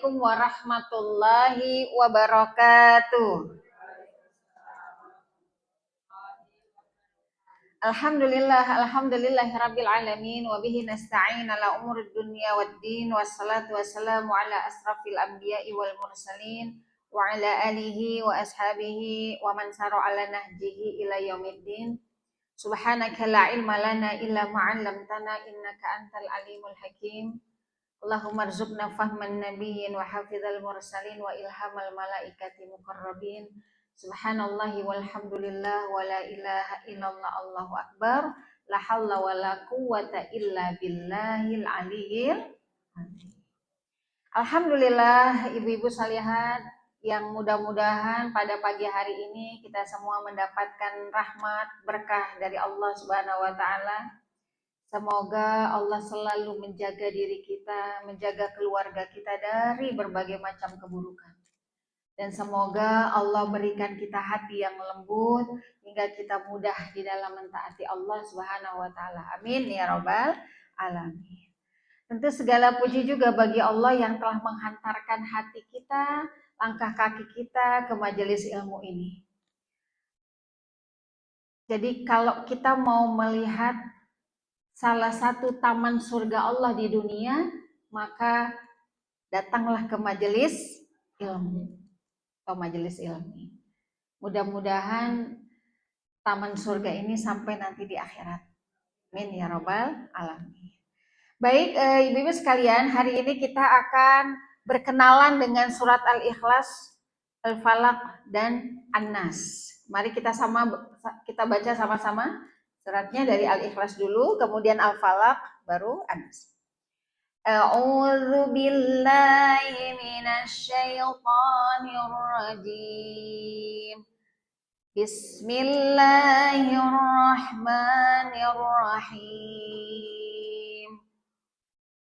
Assalamualaikum warahmatullahi wabarakatuh. Alhamdulillahirabbil alamin wa bihi nasta'in ala umuri dunya waddin wassalatu wassalamu ala asrafil anbiya'i wal mursalin wa ala alihi wa ashabihi wa man sara ala nahjihi ila yaumiddin. Subhanaka la ilma lana illa ma 'allamtana innaka antal alimul hakim. Allahumma rzuqna fahman nabiyyin wa hafizal mursalin wa ilhamal malaikati muqarrabin. Subhanallahi walhamdulillah wa la ilaha illallah Allahu akbar. La haula wa la quwwata illa billahil aliyyil azim. Alhamdulillah ibu-ibu salihat yang mudah-mudahan pada pagi hari ini kita semua mendapatkan rahmat berkah dari Allah Subhanahu wa taala. Semoga Allah selalu menjaga diri kita, menjaga keluarga kita dari berbagai macam keburukan. Dan semoga Allah berikan kita hati yang lembut hingga kita mudah di dalam mentaati Allah Subhanahu wa taala. Amin ya rabbal alamin. Tentu segala puji juga bagi Allah yang telah menghantarkan hati kita, langkah kaki kita ke majelis ilmu ini. Jadi kalau kita mau melihat salah satu taman surga Allah di dunia, maka datanglah ke majelis ilmu atau majelis ilmi. Mudah-mudahan taman surga ini sampai nanti di akhirat. Amin ya rabbal alamin. Baik, ibu-ibu sekalian, hari ini kita akan berkenalan dengan surat Al-Ikhlas, Al-Falaq dan An-Nas. Mari kita baca sama-sama. Suratnya dari Al-Ikhlas dulu, kemudian Al-Falaq, baru An-Nas. A'udzu billahi minasy syaithanir rajim. Bismillahirrahmanirrahim.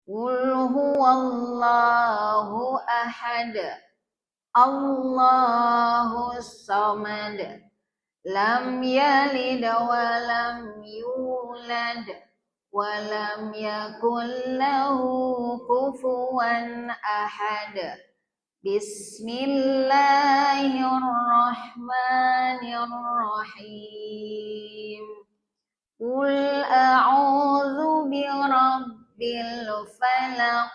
Qul huwallahu ahad. Allahus samad. Lam yalid wa lam yulad wa lam yakul lahu kufuwan ahad. Bismillahirrahmanirrahim. Qul a'udzu birabbil falaq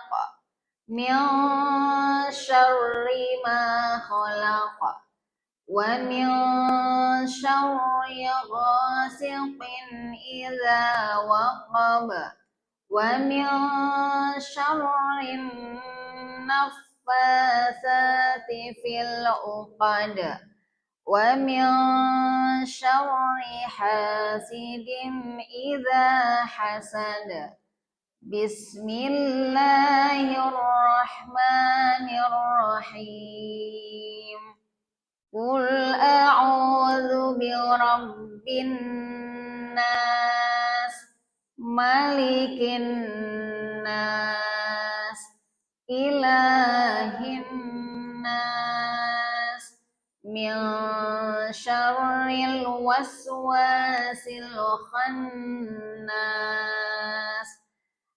min syarri ma khalaq wa min syarri ghasiqin idza waqab wa min syarri naffasati fil 'uqad wa min syarri hasidin idza hasad. Bismillahirrahmanirrahim. Qul a'udzu birabbin nas, malikin nas, ilahin nas, min syarril waswasil khannas,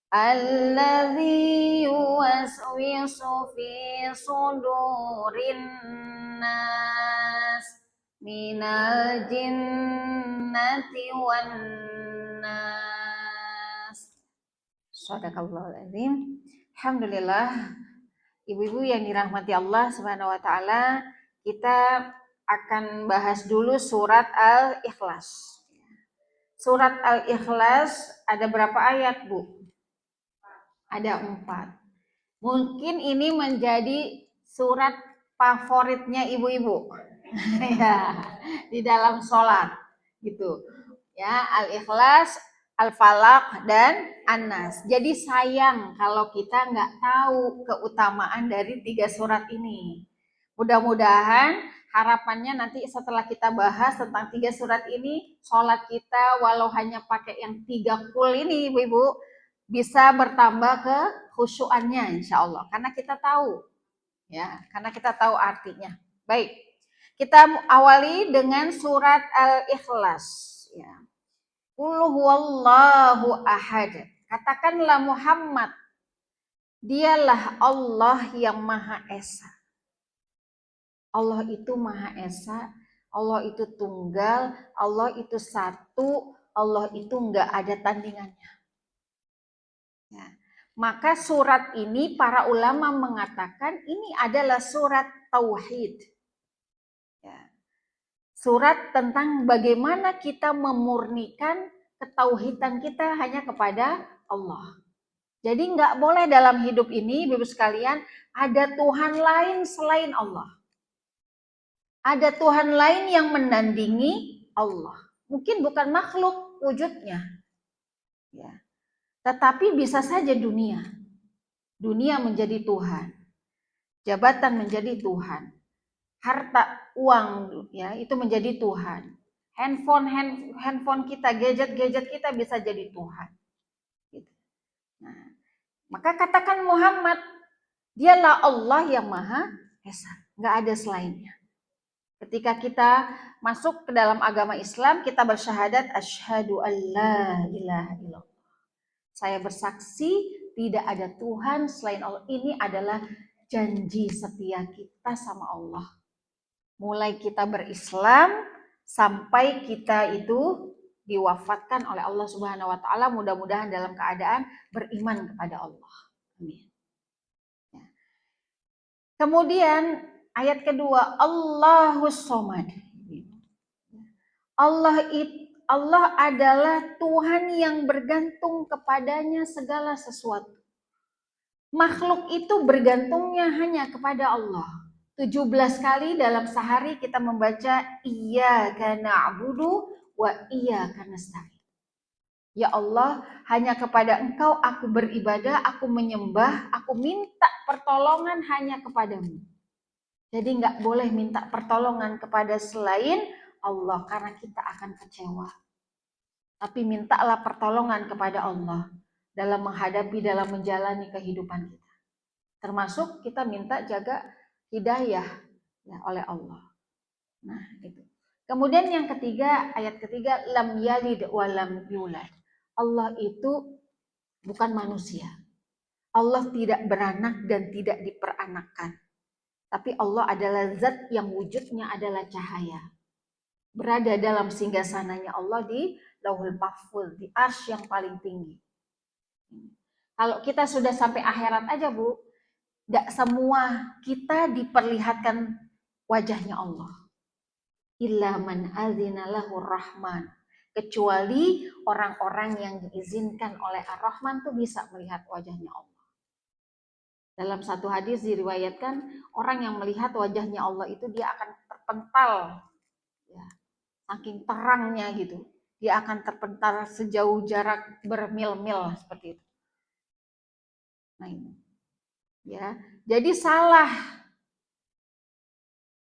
alladzi yuwaswisu fi sudurin nas minal jinnati wan nas. Shadaqallahul azim. Alhamdulillah, ibu-ibu yang dirahmati Allah Subhanahu wa taala, kita akan bahas dulu surat Al-Ikhlas. Surat Al-Ikhlas ada berapa ayat, Bu? Ada 4. Mungkin ini menjadi surat favoritnya ibu-ibu. Ya, di dalam sholat gitu. Ya, Al-Ikhlas, Al-Falaq dan An-Nas. Jadi sayang kalau kita nggak tahu keutamaan dari 3 surat ini. Mudah-mudahan harapannya nanti setelah kita bahas tentang 3 surat ini, sholat kita walau hanya pakai yang 3 kul ini ibu-ibu, bisa bertambah ke khusyuannya insya Allah. Karena kita tahu, ya, karena kita tahu artinya. Baik, kita awali dengan surat Al-Ikhlas. Ya. Qul huwallahu ahad. Katakanlah Muhammad, Dialah Allah yang Maha Esa. Allah itu Maha Esa, Allah itu tunggal, Allah itu satu, Allah itu enggak ada tandingannya. Ya. Maka surat ini para ulama mengatakan ini adalah surat tauhid. Ya. Surat tentang bagaimana kita memurnikan ketauhidan kita hanya kepada Allah. Jadi nggak boleh dalam hidup ini, Bapak sekalian, ada Tuhan lain selain Allah. Ada Tuhan lain yang menandingi Allah. Mungkin bukan makhluk wujudnya, ya. Tetapi bisa saja dunia. Dunia menjadi Tuhan. Jabatan menjadi Tuhan. Harta, uang, ya, itu menjadi Tuhan. Handphone kita, gadget kita bisa jadi Tuhan. Gitu. Nah, maka katakan Muhammad, dialah Allah yang Maha Esa, nggak ada selainnya. Ketika kita masuk ke dalam agama Islam, kita bersyahadat asyhadu alla ilaha illallah. Saya bersaksi tidak ada Tuhan selain Allah. Ini adalah janji setia kita sama Allah. Mulai kita berislam sampai kita itu diwafatkan oleh Allah Subhanahu wa taala, mudah-mudahan dalam keadaan beriman kepada Allah. Amin. Ya. Kemudian ayat kedua, Allahus Somad. Allah adalah Tuhan yang bergantung kepadanya segala sesuatu. Makhluk itu bergantungnya hanya kepada Allah. 17 kali dalam sehari kita membaca Iyyaka na'budu wa iyyaka nasta'in. Ya Allah, hanya kepada Engkau aku beribadah, aku menyembah, aku minta pertolongan hanya kepadamu. Jadi nggak boleh minta pertolongan kepada selain Allah karena kita akan kecewa. Tapi mintalah pertolongan kepada Allah dalam menghadapi, dalam menjalani kehidupan kita. Termasuk kita minta jaga hidayah ya, oleh Allah. Nah, itu. Kemudian yang ketiga, ayat ketiga, lam yalid wa lam yulad. Allah itu bukan manusia. Allah tidak beranak dan tidak diperanakkan. Tapi Allah adalah zat yang wujudnya adalah cahaya. Berada dalam singgasananya Allah di Lauhul Mahfuz, di arsy yang paling tinggi. Kalau kita sudah sampai akhirat aja, Bu, gak semua kita diperlihatkan wajahnya Allah. Illa man azina lahur rahman. Kecuali orang-orang yang diizinkan oleh Ar-Rahman tuh bisa melihat wajahnya Allah. Dalam satu hadis diriwayatkan, orang yang melihat wajahnya Allah itu dia akan terpental, ya, saking terangnya gitu. Dia akan terpental sejauh jarak bermil-mil seperti itu. Nah ini, ya, jadi salah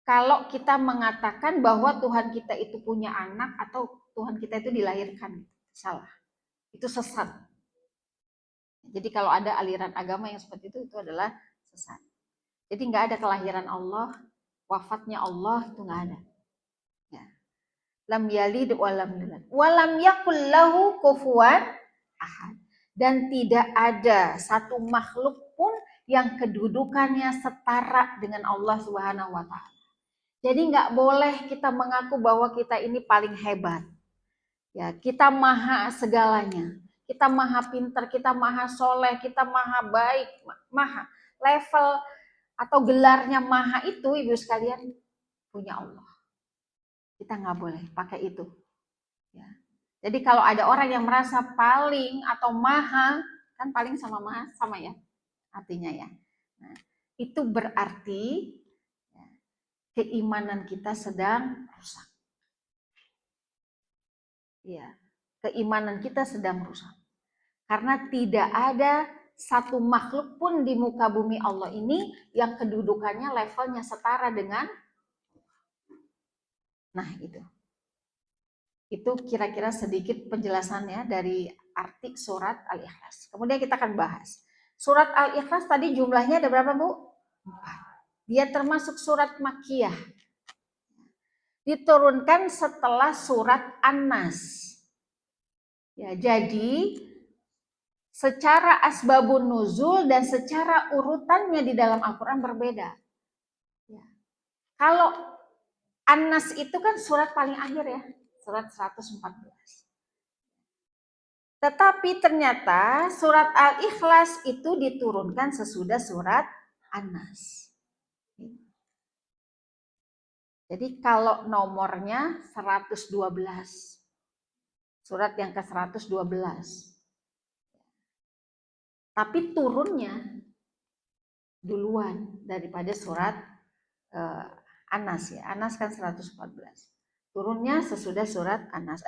kalau kita mengatakan bahwa Tuhan kita itu punya anak atau Tuhan kita itu dilahirkan. Salah. Itu sesat. Jadi kalau ada aliran agama yang seperti itu adalah sesat. Jadi nggak ada kelahiran Allah, wafatnya Allah, itu nggak ada. Ya. Lam yalid wa lam yulad. Wa lam yakul lahu kufuwan ahad. Dan tidak ada satu makhluk pun yang kedudukannya setara dengan Allah Subhanahu wa taala. Jadi nggak boleh kita mengaku bahwa kita ini paling hebat. Ya, kita maha segalanya. Kita maha pintar, kita maha soleh, kita maha baik, maha. Level atau gelarnya maha itu, ibu sekalian, punya Allah. Kita nggak boleh pakai itu. Ya. Jadi kalau ada orang yang merasa paling atau maha, kan paling sama maha sama ya, artinya ya. Nah, itu berarti keimanan kita sedang rusak. Ya, keimanan kita sedang rusak. Karena tidak ada satu makhluk pun di muka bumi Allah ini yang kedudukannya levelnya setara dengan. Nah, itu. Itu kira-kira sedikit penjelasannya dari arti surat Al-Ikhlas. Kemudian kita akan bahas. Surat Al-Ikhlas tadi jumlahnya ada berapa, Bu? 4. Dia termasuk surat Makkiyah. Diturunkan setelah surat An-Nas. Ya, jadi secara asbabun nuzul dan secara urutannya di dalam Al-Quran berbeda. Ya. Kalau An-Nas itu kan surat paling akhir ya, surat 114. Tetapi ternyata surat Al-Ikhlas itu diturunkan sesudah surat An-Nas. Jadi kalau nomornya 112. Surat yang ke-112. Tapi turunnya duluan daripada surat An-Nas ya. An-Nas kan 114. Turunnya sesudah surat An-Nas.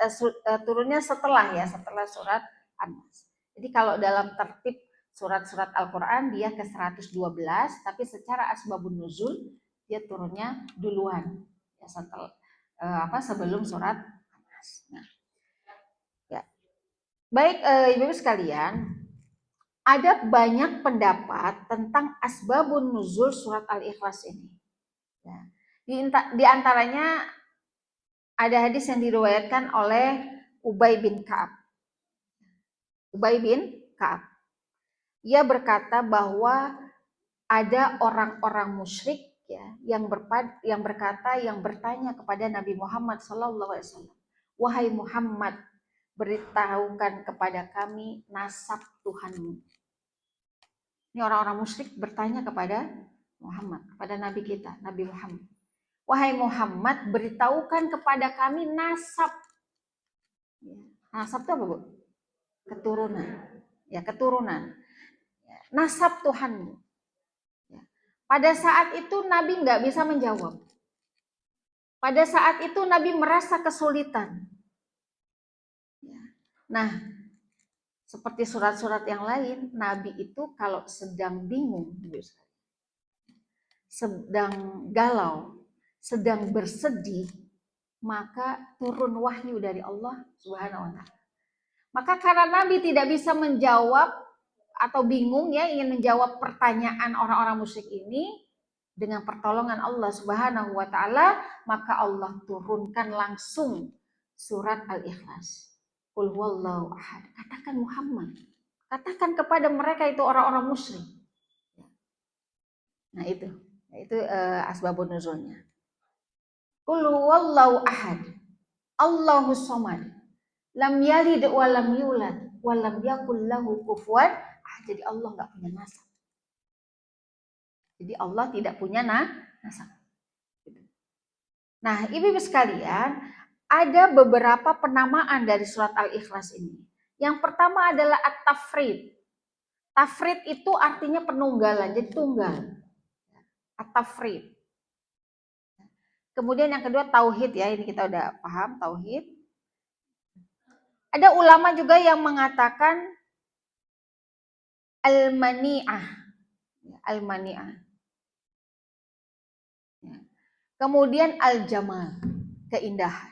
Turunnya setelah surat An-Nas. Jadi kalau dalam tertib surat-surat Al-Quran dia ke 112, tapi secara asbabun nuzul dia turunnya duluan ya, sebelum surat An-Nas. Nah, ya. Baik Ibu sekalian, ada banyak pendapat tentang asbabun nuzul surat Al-Ikhlas ini. Ya. Di antaranya ada hadis yang diriwayatkan oleh Ubay bin Ka'ab. Ubay bin Ka'ab. Ia berkata bahwa ada orang-orang musyrik ya yang bertanya kepada Nabi Muhammad SAW, wahai Muhammad, beritahukan kepada kami nasab Tuhanmu. Ini orang-orang musyrik bertanya kepada Muhammad, kepada Nabi kita, Nabi Muhammad. Wahai Muhammad, beritahukan kepada kami nasab. Nasab itu apa, Bu? Keturunan. Ya, keturunan. Nasab Tuhanmu. Pada saat itu Nabi nggak bisa menjawab. Pada saat itu Nabi merasa kesulitan. Nah, seperti surat-surat yang lain, Nabi itu kalau sedang bingung, sedang galau, sedang bersedih, maka turun wahyu dari Allah Subhanahu wa Ta'ala. Maka karena Nabi tidak bisa menjawab atau bingung ya ingin menjawab pertanyaan orang-orang musyrik ini, dengan pertolongan Allah Subhanahu wa Ta'ala, maka Allah turunkan langsung surat Al-Ikhlas. Qul huwallahu ahad. Katakan Muhammad, katakan kepada mereka itu orang-orang musyrik. Nah itu asbabun nuzulnya. Qul huwallahu ahad, Allahus samad, lam yalid wa lam yulad wa lam yakul lahu kufuwan ahad. Jadi Allah enggak punya nasab. Jadi Allah tidak punya nasab. Nah, Ibu-ibu sekalian, ada beberapa penamaan dari surat Al-Ikhlas ini. Yang pertama adalah at-tafrid. Tafrid itu artinya penunggalan, jadi tunggal. At-tafrid. Kemudian yang kedua tauhid ya, ini kita udah paham tauhid. Ada ulama juga yang mengatakan al-mani'ah. Al-mani'ah. Kemudian al-jamal, keindahan.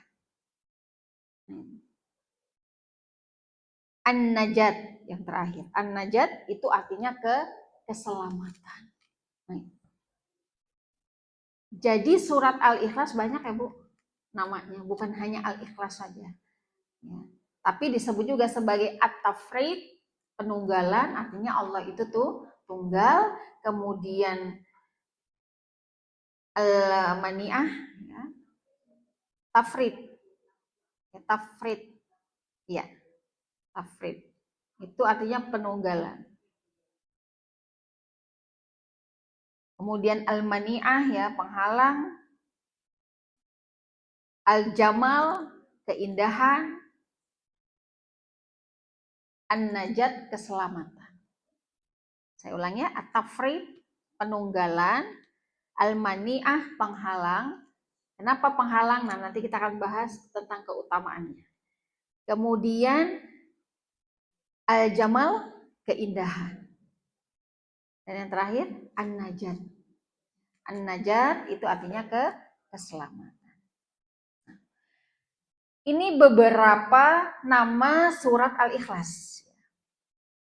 An-najat yang terakhir. An-najat itu artinya keselamatan. Jadi surat Al-Ikhlas banyak ya Bu namanya, bukan hanya Al-Ikhlas saja. Ya. Tapi disebut juga sebagai at-tafrid, penunggalan, artinya Allah itu tuh tunggal. Kemudian al-mani'ah, ya. Tafrid. Ya, tafrid. Ya. Tafrid. Itu artinya penunggalan. Kemudian al-mani'ah ya, penghalang. Al-jamal, keindahan. An-najat, keselamatan. Saya ulangi ya, at-tafrid, penunggalan. Al-mani'ah, penghalang. Kenapa penghalang? Nah, nanti kita akan bahas tentang keutamaannya. Kemudian al-jamal, keindahan. Dan yang terakhir an-najat. An-najat itu artinya keselamatan. Ini beberapa nama surat Al-Ikhlas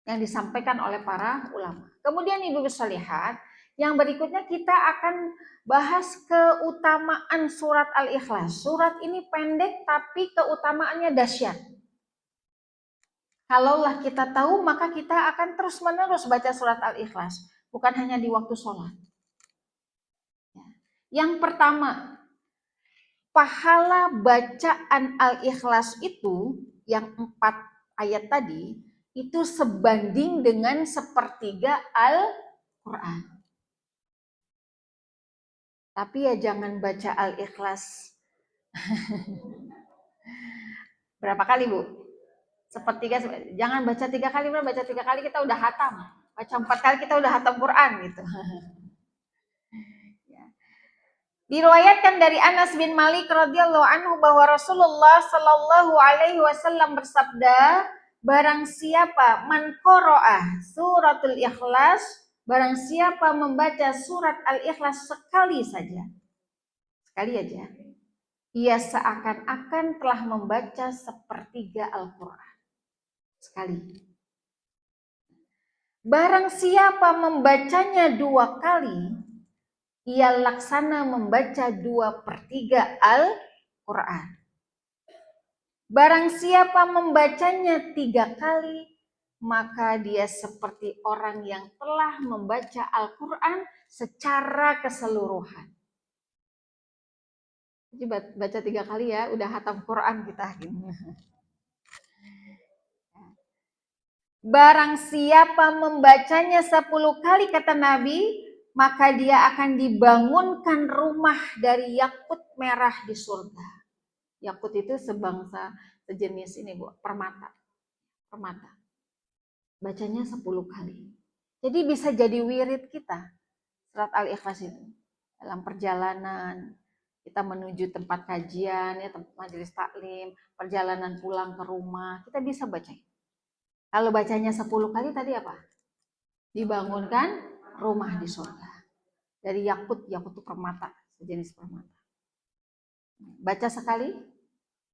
yang disampaikan oleh para ulama. Kemudian Ibu bisa lihat, yang berikutnya kita akan bahas keutamaan surat Al-Ikhlas. Surat ini pendek tapi keutamaannya dahsyat. Kalaulah kita tahu, maka kita akan terus-menerus baca surat Al-Ikhlas, bukan hanya di waktu sholat. Yang pertama, pahala bacaan Al-Ikhlas itu, yang 4 ayat tadi, itu sebanding dengan sepertiga Al-Quran. Tapi ya jangan baca Al-Ikhlas berapa kali, Bu? Sepertiga, jangan baca 3 kali, baca 3 kali kita udah hatam. Baca 4 kali kita udah hatam Quran gitu. Diriwayatkan dari Anas bin Malik radhiyallahu anhu bahwa Rasulullah sallallahu alaihi wasallam bersabda, barang siapa man qara'a suratul Ikhlas, barang siapa membaca surat Al-Ikhlas sekali saja. Sekali aja. Ia seakan-akan telah membaca sepertiga Al-Qur'an. Sekali. Barang siapa membacanya 2 kali, ia laksana membaca 2/3 Al-Quran. Barang siapa membacanya 3 kali, maka dia seperti orang yang telah membaca Al-Quran secara keseluruhan. Jadi baca 3 kali ya, udah hatam Quran kita. Barang siapa membacanya 10 kali, kata Nabi, maka dia akan dibangunkan rumah dari yakut merah di surga. Yakut itu sebangsa, sejenis ini, Bu, permata. Permata. Bacanya 10 kali. Jadi bisa jadi wirid kita, surat Al-Ikhlas itu. Dalam perjalanan, kita menuju tempat kajian, ya, tempat majelis taklim, perjalanan pulang ke rumah, kita bisa baca. Kalau bacanya 10 kali tadi apa? Dibangunkan rumah di surga. Dari yakut, yakut itu permata, sejenis permata. Baca sekali,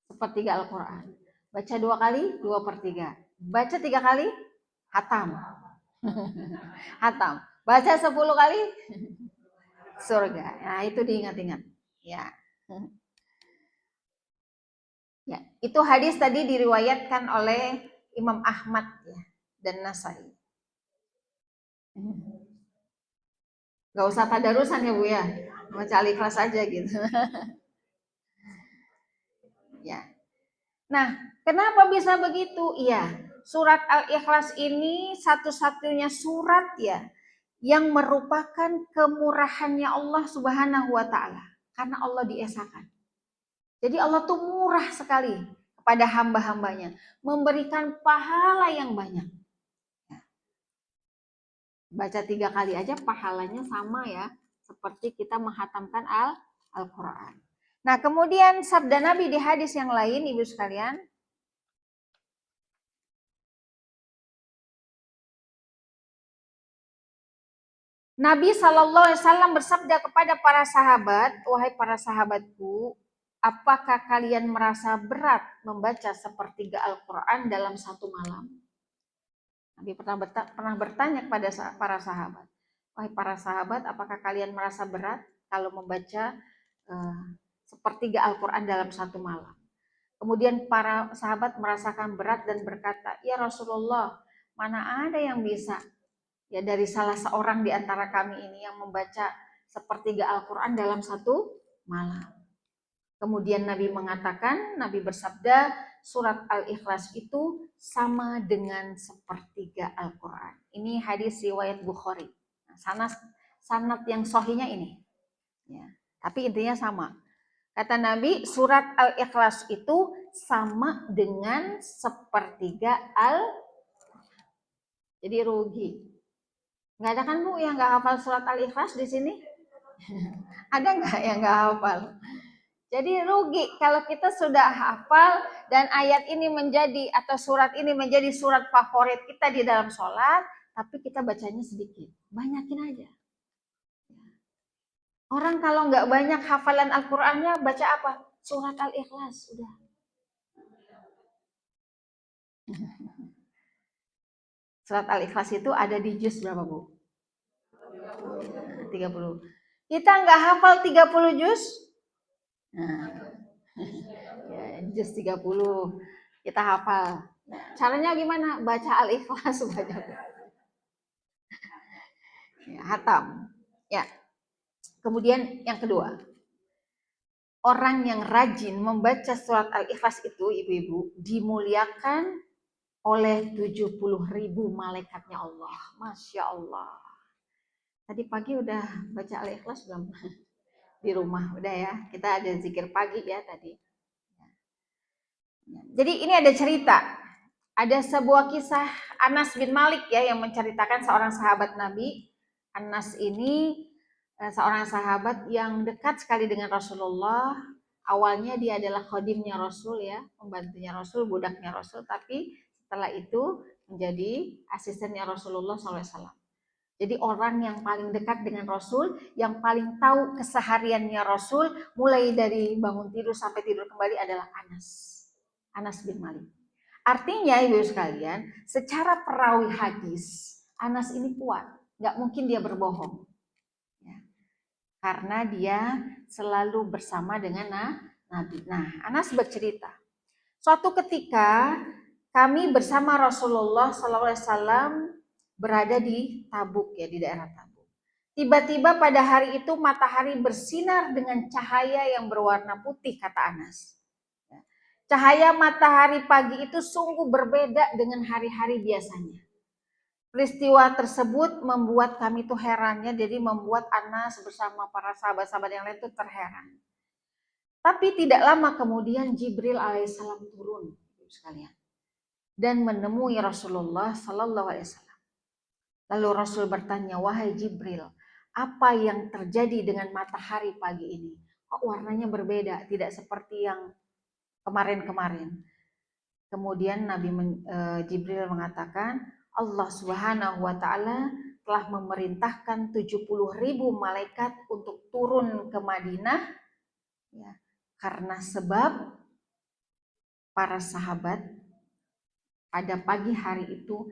sepertiga Al-Quran. Baca 2 kali, 2/3. Baca 3 kali, hatam. Hatam. Baca 10 kali, surga. Nah, itu diingat-ingat. Ya. Ya, itu hadis tadi diriwayatkan oleh Imam Ahmad ya, dan Nasai. Gak usah tadarusan ya, Bu ya. Baca Al-Ikhlas aja gitu. Ya. Nah, kenapa bisa begitu? Iya, surat Al-Ikhlas ini satu-satunya surat ya yang merupakan kemurahannya Allah Subhanahu wa taala, karena Allah diesakan. Jadi Allah tuh murah sekali kepada hamba-hambanya, memberikan pahala yang banyak. Baca 3 kali aja pahalanya sama ya, seperti kita menghatamkan Al-Quran. Nah, kemudian sabda Nabi di hadis yang lain, ibu sekalian, Nabi SAW bersabda kepada para sahabat, wahai para sahabatku, apakah kalian merasa berat membaca sepertiga Al-Quran dalam 1 malam? Nabi pernah bertanya kepada para sahabat, wahai para sahabat, apakah kalian merasa berat kalau membaca sepertiga Al-Quran dalam 1 malam? Kemudian para sahabat merasakan berat dan berkata, ya Rasulullah, mana ada yang bisa ya dari salah seorang di antara kami ini yang membaca sepertiga Al-Quran dalam 1 malam. Kemudian Nabi mengatakan, Nabi bersabda, surat Al-Ikhlas itu sama dengan sepertiga Al-Quran. Ini hadis riwayat Bukhari. Nah, sanad yang sahihnya ini. Ya, tapi intinya sama. Kata Nabi, surat Al-Ikhlas itu sama dengan sepertiga Al-Quran. Jadi rugi. Nggak ada kan, Bu, yang nggak hafal surat Al-Ikhlas di sini? Ada nggak yang nggak hafal? Jadi rugi kalau kita sudah hafal dan ayat ini menjadi atau surat ini menjadi surat favorit kita di dalam sholat, tapi kita bacanya sedikit. Banyakin aja. Orang kalau nggak banyak hafalan Al-Qur'annya, baca apa? Surat Al-Ikhlas, udah. Surat Al-Ikhlas itu ada di juz berapa, Bu? 30. Kita nggak hafal 30 juz? Nah, ya, juz 30. kita hafal. Caranya gimana? Baca Al-Ikhlas banyak. Ya, hatam. Ya. Kemudian yang kedua, orang yang rajin membaca surat Al-Ikhlas itu, ibu-ibu, dimuliakan oleh 70.000 malaikatnya Allah. Masya Allah. Tadi pagi udah baca Al-Ikhlas belum? Di rumah udah ya. Kita ada zikir pagi ya tadi. Jadi ini ada cerita. Ada sebuah kisah Anas bin Malik ya yang menceritakan seorang sahabat Nabi. Anas ini seorang sahabat yang dekat sekali dengan Rasulullah. Awalnya dia adalah khodimnya Rasul ya, pembantunya Rasul, budaknya Rasul, tapi setelah itu menjadi asistennya Rasulullah SAW. Jadi orang yang paling dekat dengan Rasul, yang paling tahu kesehariannya Rasul, mulai dari bangun tidur sampai tidur kembali adalah Anas bin Malik. Artinya ibu sekalian, secara perawi hadis, Anas ini kuat, nggak mungkin dia berbohong. Karena dia selalu bersama dengan Nabi. Nah, Anas bercerita, suatu ketika kami bersama Rasulullah SAW berada di Tabuk ya, di daerah Tabuk. Tiba-tiba pada hari itu matahari bersinar dengan cahaya yang berwarna putih, kata Anas. Cahaya matahari pagi itu sungguh berbeda dengan hari-hari biasanya. Peristiwa tersebut membuat kami tuh herannya, jadi membuat Anas bersama para sahabat-sahabat yang lain tuh terheran. Tapi tidak lama kemudian Jibril alaihissalam turun sekalian dan menemui Rasulullah sallallahu alaihi wasallam. Lalu Rasul bertanya, "Wahai Jibril, apa yang terjadi dengan matahari pagi ini? Kok warnanya berbeda, tidak seperti yang kemarin-kemarin?" Kemudian Jibril mengatakan, Allah Subhanahu wa taala telah memerintahkan 70.000 malaikat untuk turun ke Madinah ya, karena sebab para sahabat pada pagi hari itu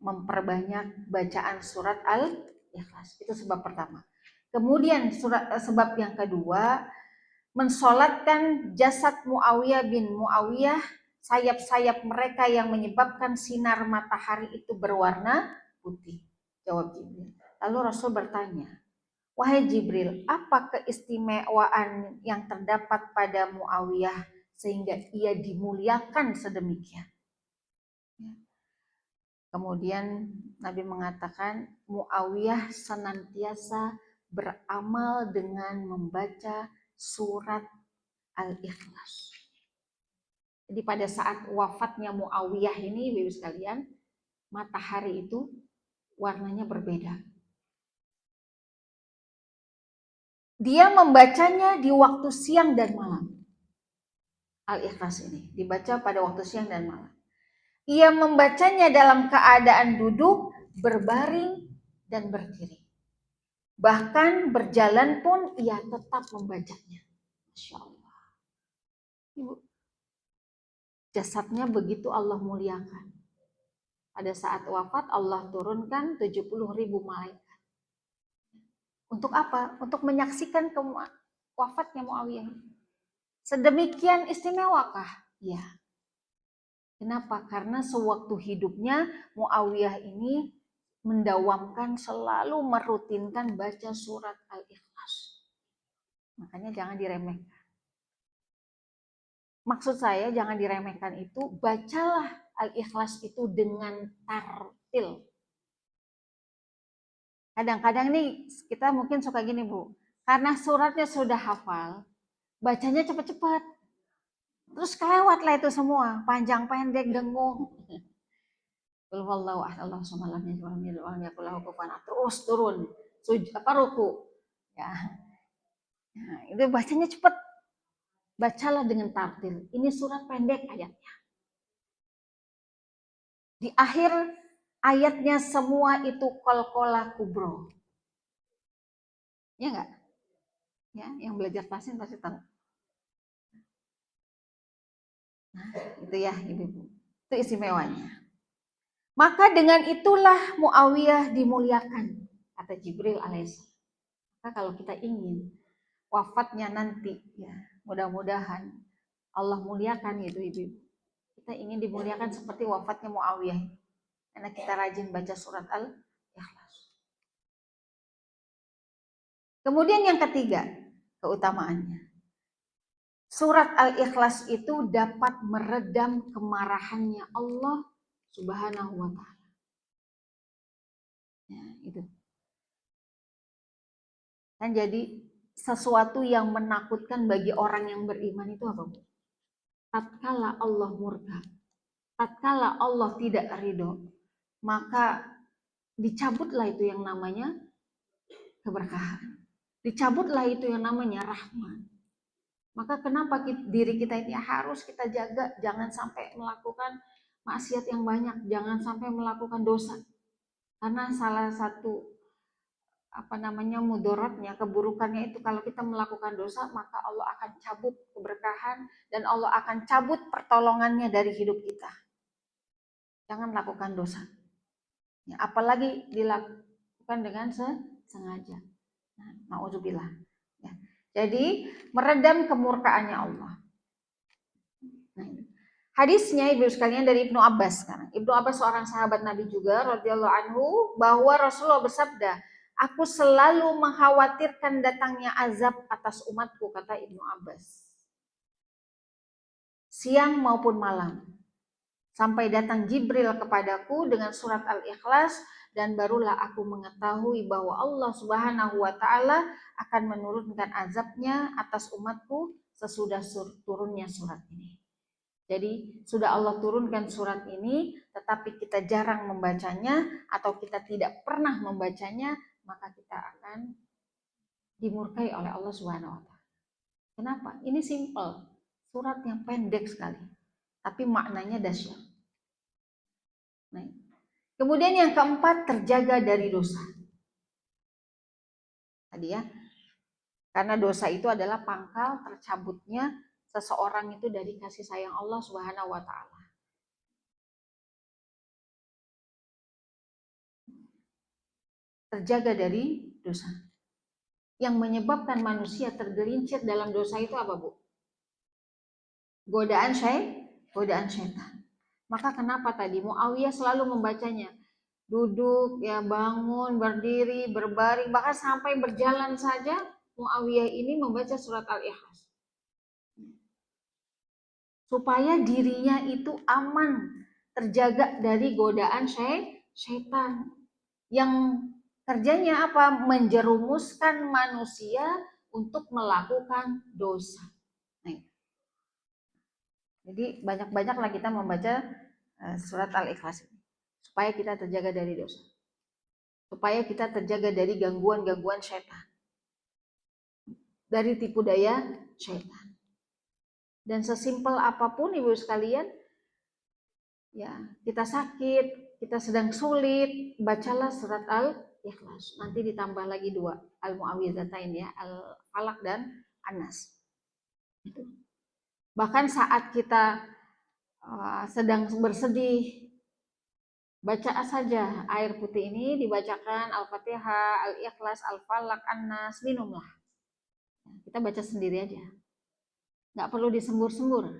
memperbanyak bacaan surat Al-Ikhlas. Itu sebab pertama. Kemudian sebab yang kedua, mensolatkan jasad Muawiyah bin Muawiyah, sayap-sayap mereka yang menyebabkan sinar matahari itu berwarna putih. Jawab Jibril. Lalu Rasul bertanya, "Wahai Jibril, apa keistimewaan yang terdapat pada Muawiyah sehingga ia dimuliakan sedemikian?" Kemudian Nabi mengatakan, Muawiyah senantiasa beramal dengan membaca surat Al-Ikhlas. Jadi pada saat wafatnya Muawiyah ini, ibu sekalian, matahari itu warnanya berbeda. Dia membacanya di waktu siang dan malam. Al-Ikhlas ini dibaca pada waktu siang dan malam. Ia membacanya dalam keadaan duduk, berbaring, dan berdiri. Bahkan berjalan pun ia tetap membacanya. Masya Allah. Ibu, jasadnya begitu Allah muliakan. Pada saat wafat Allah turunkan 70.000 malaikat. Untuk apa? Untuk menyaksikan wafatnya Muawiyah. Sedemikian istimewakah? Ya. Kenapa? Karena sewaktu hidupnya Muawiyah ini mendawamkan, selalu merutinkan baca surat Al-Ikhlas. Makanya jangan diremehkan. Maksud saya jangan diremehkan itu, bacalah Al-Ikhlas itu dengan tartil. Kadang-kadang nih kita mungkin suka gini Bu, karena suratnya sudah hafal, bacanya cepat-cepat. Terus kelewat lah itu semua, panjang pendek dengung. Qul huwallahu ahad Allahu samad lam yalid walam yakul lahu kufuwan ahad. Terus turun ruku. Ya. Nah, itu bacanya cepat. Bacalah dengan tartil. Ini surat pendek ayatnya. Di akhir ayatnya semua itu qalqalah kubro. Ya enggak? Ya, yang belajar tahsin pasti tahu. Nah, itu ya Ibu-ibu. Itu istimewanya. Maka dengan itulah Muawiyah dimuliakan, kata Jibril alaihissalam. Maka kalau kita ingin wafatnya nanti, ya mudah-mudahan Allah muliakan gitu ibu. Kita kita ingin dimuliakan seperti wafatnya Muawiyah. Karena kita rajin baca surat Al-Ikhlas. Kemudian yang ketiga, keutamaannya. Surat Al-Ikhlas itu dapat meredam kemarahannya Allah Subhanahu wa Ta'ala. Ya, itu. Kan jadi sesuatu yang menakutkan bagi orang yang beriman itu apa, Bu? Tatkala Allah murka, tatkala Allah tidak ridho, maka dicabutlah itu yang namanya keberkahan. Dicabutlah itu yang namanya rahmat. Maka kenapa diri kita ini harus kita jaga, jangan sampai melakukan maksiat yang banyak, jangan sampai melakukan dosa. Karena salah satu mudaratnya, keburukannya itu kalau kita melakukan dosa, maka Allah akan cabut keberkahan dan Allah akan cabut pertolongannya dari hidup kita. Jangan lakukan dosa. Ya, apalagi dilakukan dengan sengaja. Nah, na'udzubillah. Ya. Jadi meredam kemurkaannya Allah. Nah, hadisnya ibu sekalian dari Ibnu Abbas sekarang. Ibnu Abbas seorang sahabat Nabi juga radhiyallahu anhu, bahwa Rasulullah bersabda, "Aku selalu mengkhawatirkan datangnya azab atas umatku," kata Ibnu Abbas. "Siang maupun malam. Sampai datang Jibril kepadaku dengan surat Al-Ikhlas, dan barulah aku mengetahui bahwa Allah Subhanahu wa Ta'ala akan menurunkan azabnya atas umatku sesudah turunnya surat ini." Jadi sudah Allah turunkan surat ini, tetapi kita jarang membacanya atau kita tidak pernah membacanya, maka kita akan dimurkai oleh Allah Subhanahu wa Ta'ala. Kenapa? Ini simple, surat yang pendek sekali, tapi maknanya dahsyat. Nah, kemudian yang keempat, terjaga dari dosa. Tadi ya, karena dosa itu adalah pangkal tercabutnya seseorang itu dari kasih sayang Allah Subhanahu wa Ta'ala. Terjaga dari dosa. Yang menyebabkan manusia tergelincir dalam dosa itu apa, Bu? Godaan syaitan. Maka kenapa tadi Muawiyah selalu membacanya? Duduk, ya bangun, berdiri, berbaring, bahkan sampai berjalan saja Muawiyah ini membaca surat Al-Ikhlas. Supaya dirinya itu aman, terjaga dari godaan syaitan. Yang kerjanya apa? Menjerumuskan manusia untuk melakukan dosa. Nah, jadi banyak-banyaklah kita membaca surat Al-Ikhlas ini, supaya kita terjaga dari dosa, supaya kita terjaga dari gangguan-gangguan syaitan, dari tipu daya syaitan. Dan sesimpel apapun ibu sekalian, ya kita sakit, kita sedang sulit, bacalah surat Al-Ikhlas. Nanti ditambah lagi 2 Al-Mu'awwidzatain ya, Al-Falaq dan An-Nas. Bahkan saat kita sedang bersedih, baca saja air putih ini, dibacakan Al-Fatihah, Al-Ikhlas, Al-Falaq, An-Nas, minumlah. Kita baca sendiri aja. Nggak perlu disembur-sembur.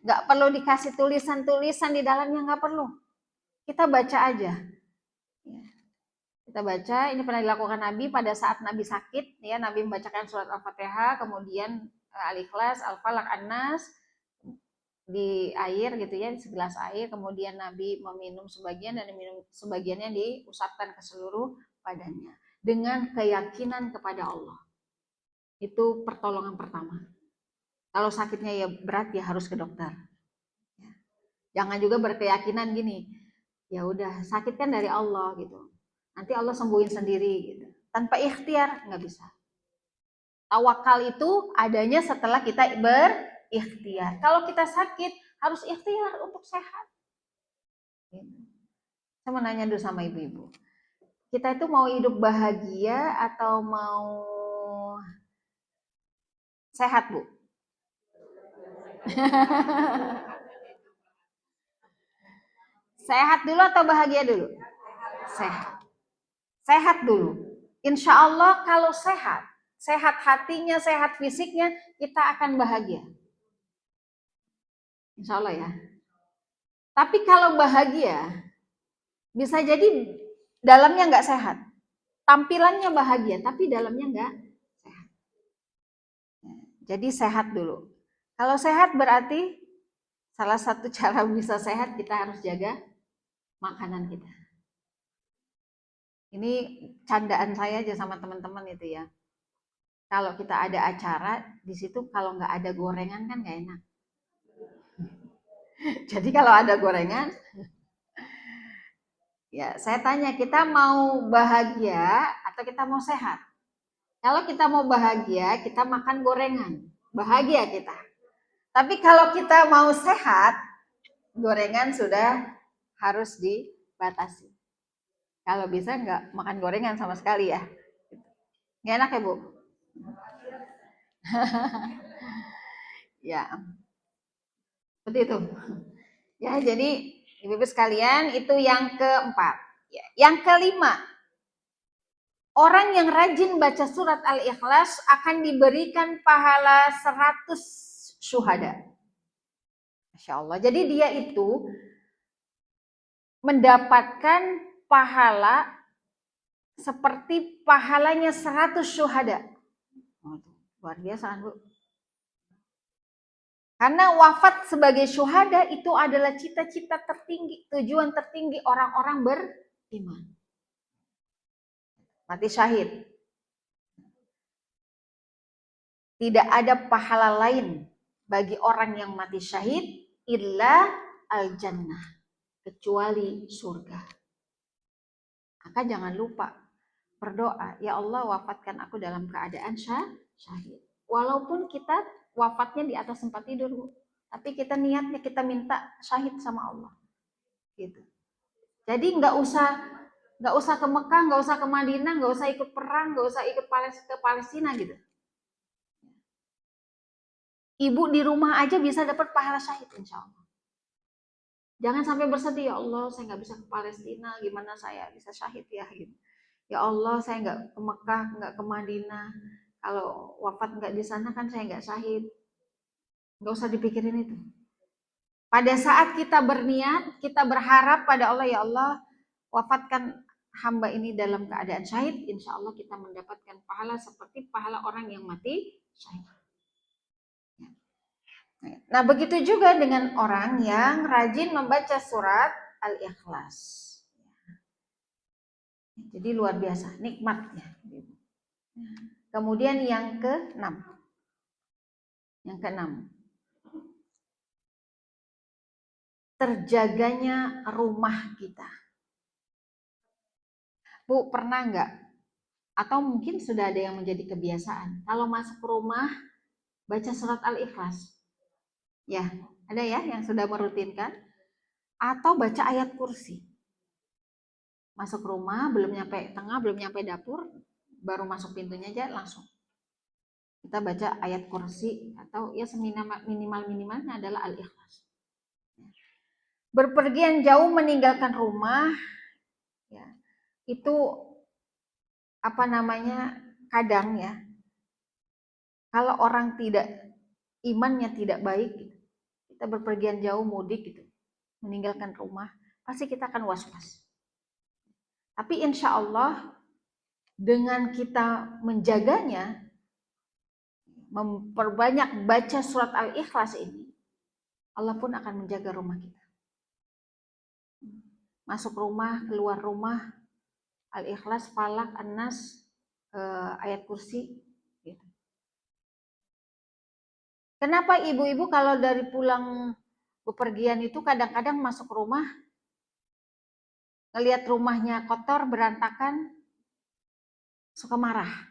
Nggak perlu dikasih tulisan-tulisan di dalamnya, nggak perlu. Kita baca aja. Kita baca, ini pernah dilakukan Nabi pada saat Nabi sakit, ya Nabi membacakan surat Al-Fatihah, kemudian Al-Ikhlas, Al-Falaq, An-Nas di air gitu ya, di segelas air, kemudian Nabi meminum sebagian dan minum sebagiannya diusapkan ke seluruh badannya dengan keyakinan kepada Allah. Itu pertolongan pertama. Kalau sakitnya ya berat, ya harus ke dokter. Jangan juga berkeyakinan gini, ya udah sakit kan dari Allah gitu, nanti Allah sembuhin sendiri gitu. Tanpa ikhtiar nggak bisa. Tawakal itu adanya setelah kita berikhtiar. Kalau kita sakit harus ikhtiar untuk sehat. Saya mau nanya dulu sama ibu-ibu, kita itu mau hidup bahagia atau mau sehat, Bu? Sehat dulu atau bahagia dulu? Sehat. Sehat dulu. Insya Allah kalau sehat, sehat hatinya, sehat fisiknya, kita akan bahagia. Insya Allah ya. Tapi kalau bahagia, bisa jadi dalamnya nggak sehat. Tampilannya bahagia, tapi dalamnya nggak sehat. Jadi sehat dulu. Kalau sehat berarti salah satu cara bisa sehat kita harus jaga makanan kita. Ini candaan saya aja sama teman-teman itu ya. Kalau kita ada acara di situ, kalau nggak ada gorengan kan nggak enak. Jadi kalau ada gorengan, ya saya tanya kita mau bahagia atau kita mau sehat? Kalau kita mau bahagia, kita makan gorengan, bahagia kita. Tapi kalau kita mau sehat, gorengan sudah harus dibatasi. Kalau bisa nggak makan gorengan sama sekali ya. Nggak enak ya Bu? Ya, seperti itu. Ya, jadi ibu-ibu sekalian itu yang keempat. Ya, yang kelima, orang yang rajin baca surat Al-Ikhlas akan diberikan pahala 100 syuhada. Masya Allah. Jadi dia itu mendapatkan pahala seperti pahalanya 100 syuhada. Luar biasa kan Bu? Karena wafat sebagai syuhada itu adalah cita-cita tertinggi, tujuan tertinggi orang-orang beriman. Mati syahid. Tidak ada pahala lain bagi orang yang mati syahid illa al-jannah, kecuali surga. Maka jangan lupa berdoa, ya Allah wafatkan aku dalam keadaan syahid. Walaupun kita wafatnya di atas tempat tidur, tapi kita niatnya kita minta syahid sama Allah. Gitu. Jadi nggak usah ke Mekah, nggak usah ke Madinah, nggak usah ikut perang, nggak usah ikut ke Palestina gitu. Ibu di rumah aja bisa dapat pahala syahid insya Allah. Jangan sampai bersedih, ya Allah saya nggak bisa ke Palestina, gimana saya bisa syahid ya gitu. Ya Allah saya nggak ke Mekah, nggak ke Madinah, kalau wafat nggak di sana kan saya nggak syahid. Nggak usah dipikirin itu. Pada saat kita berniat, kita berharap pada Allah, ya Allah wafatkan hamba ini dalam keadaan syahid, insya Allah kita mendapatkan pahala seperti pahala orang yang mati syahid. Nah, begitu juga dengan orang yang rajin membaca surat Al-Ikhlas. Jadi luar biasa nikmatnya. Kemudian yang ke-6. Yang ke-6. Terjaganya rumah kita. Bu, pernah nggak? Atau mungkin sudah ada yang menjadi kebiasaan. Kalau masuk rumah, baca surat Al-Ikhlas. Ya, ada ya yang sudah merutinkan. Atau baca ayat kursi. Masuk rumah, belum nyampe tengah, belum nyampe dapur, baru masuk pintunya aja langsung. Kita baca ayat kursi atau ya minimalnya adalah Al-Ikhlas. Berpergian jauh meninggalkan rumah, ya, itu apa namanya kadang ya, kalau orang imannya tidak baik, kita berpergian jauh mudik gitu, meninggalkan rumah, pasti kita akan was-was. Tapi insya Allah dengan kita menjaganya, memperbanyak baca surat Al-Ikhlas ini, Allah pun akan menjaga rumah kita. Masuk rumah, keluar rumah, Al-Ikhlas, Falak, An-Nas, ayat kursi. Gitu. Kenapa ibu-ibu kalau dari pulang bepergian itu kadang-kadang masuk rumah, ngelihat rumahnya kotor, berantakan, suka marah?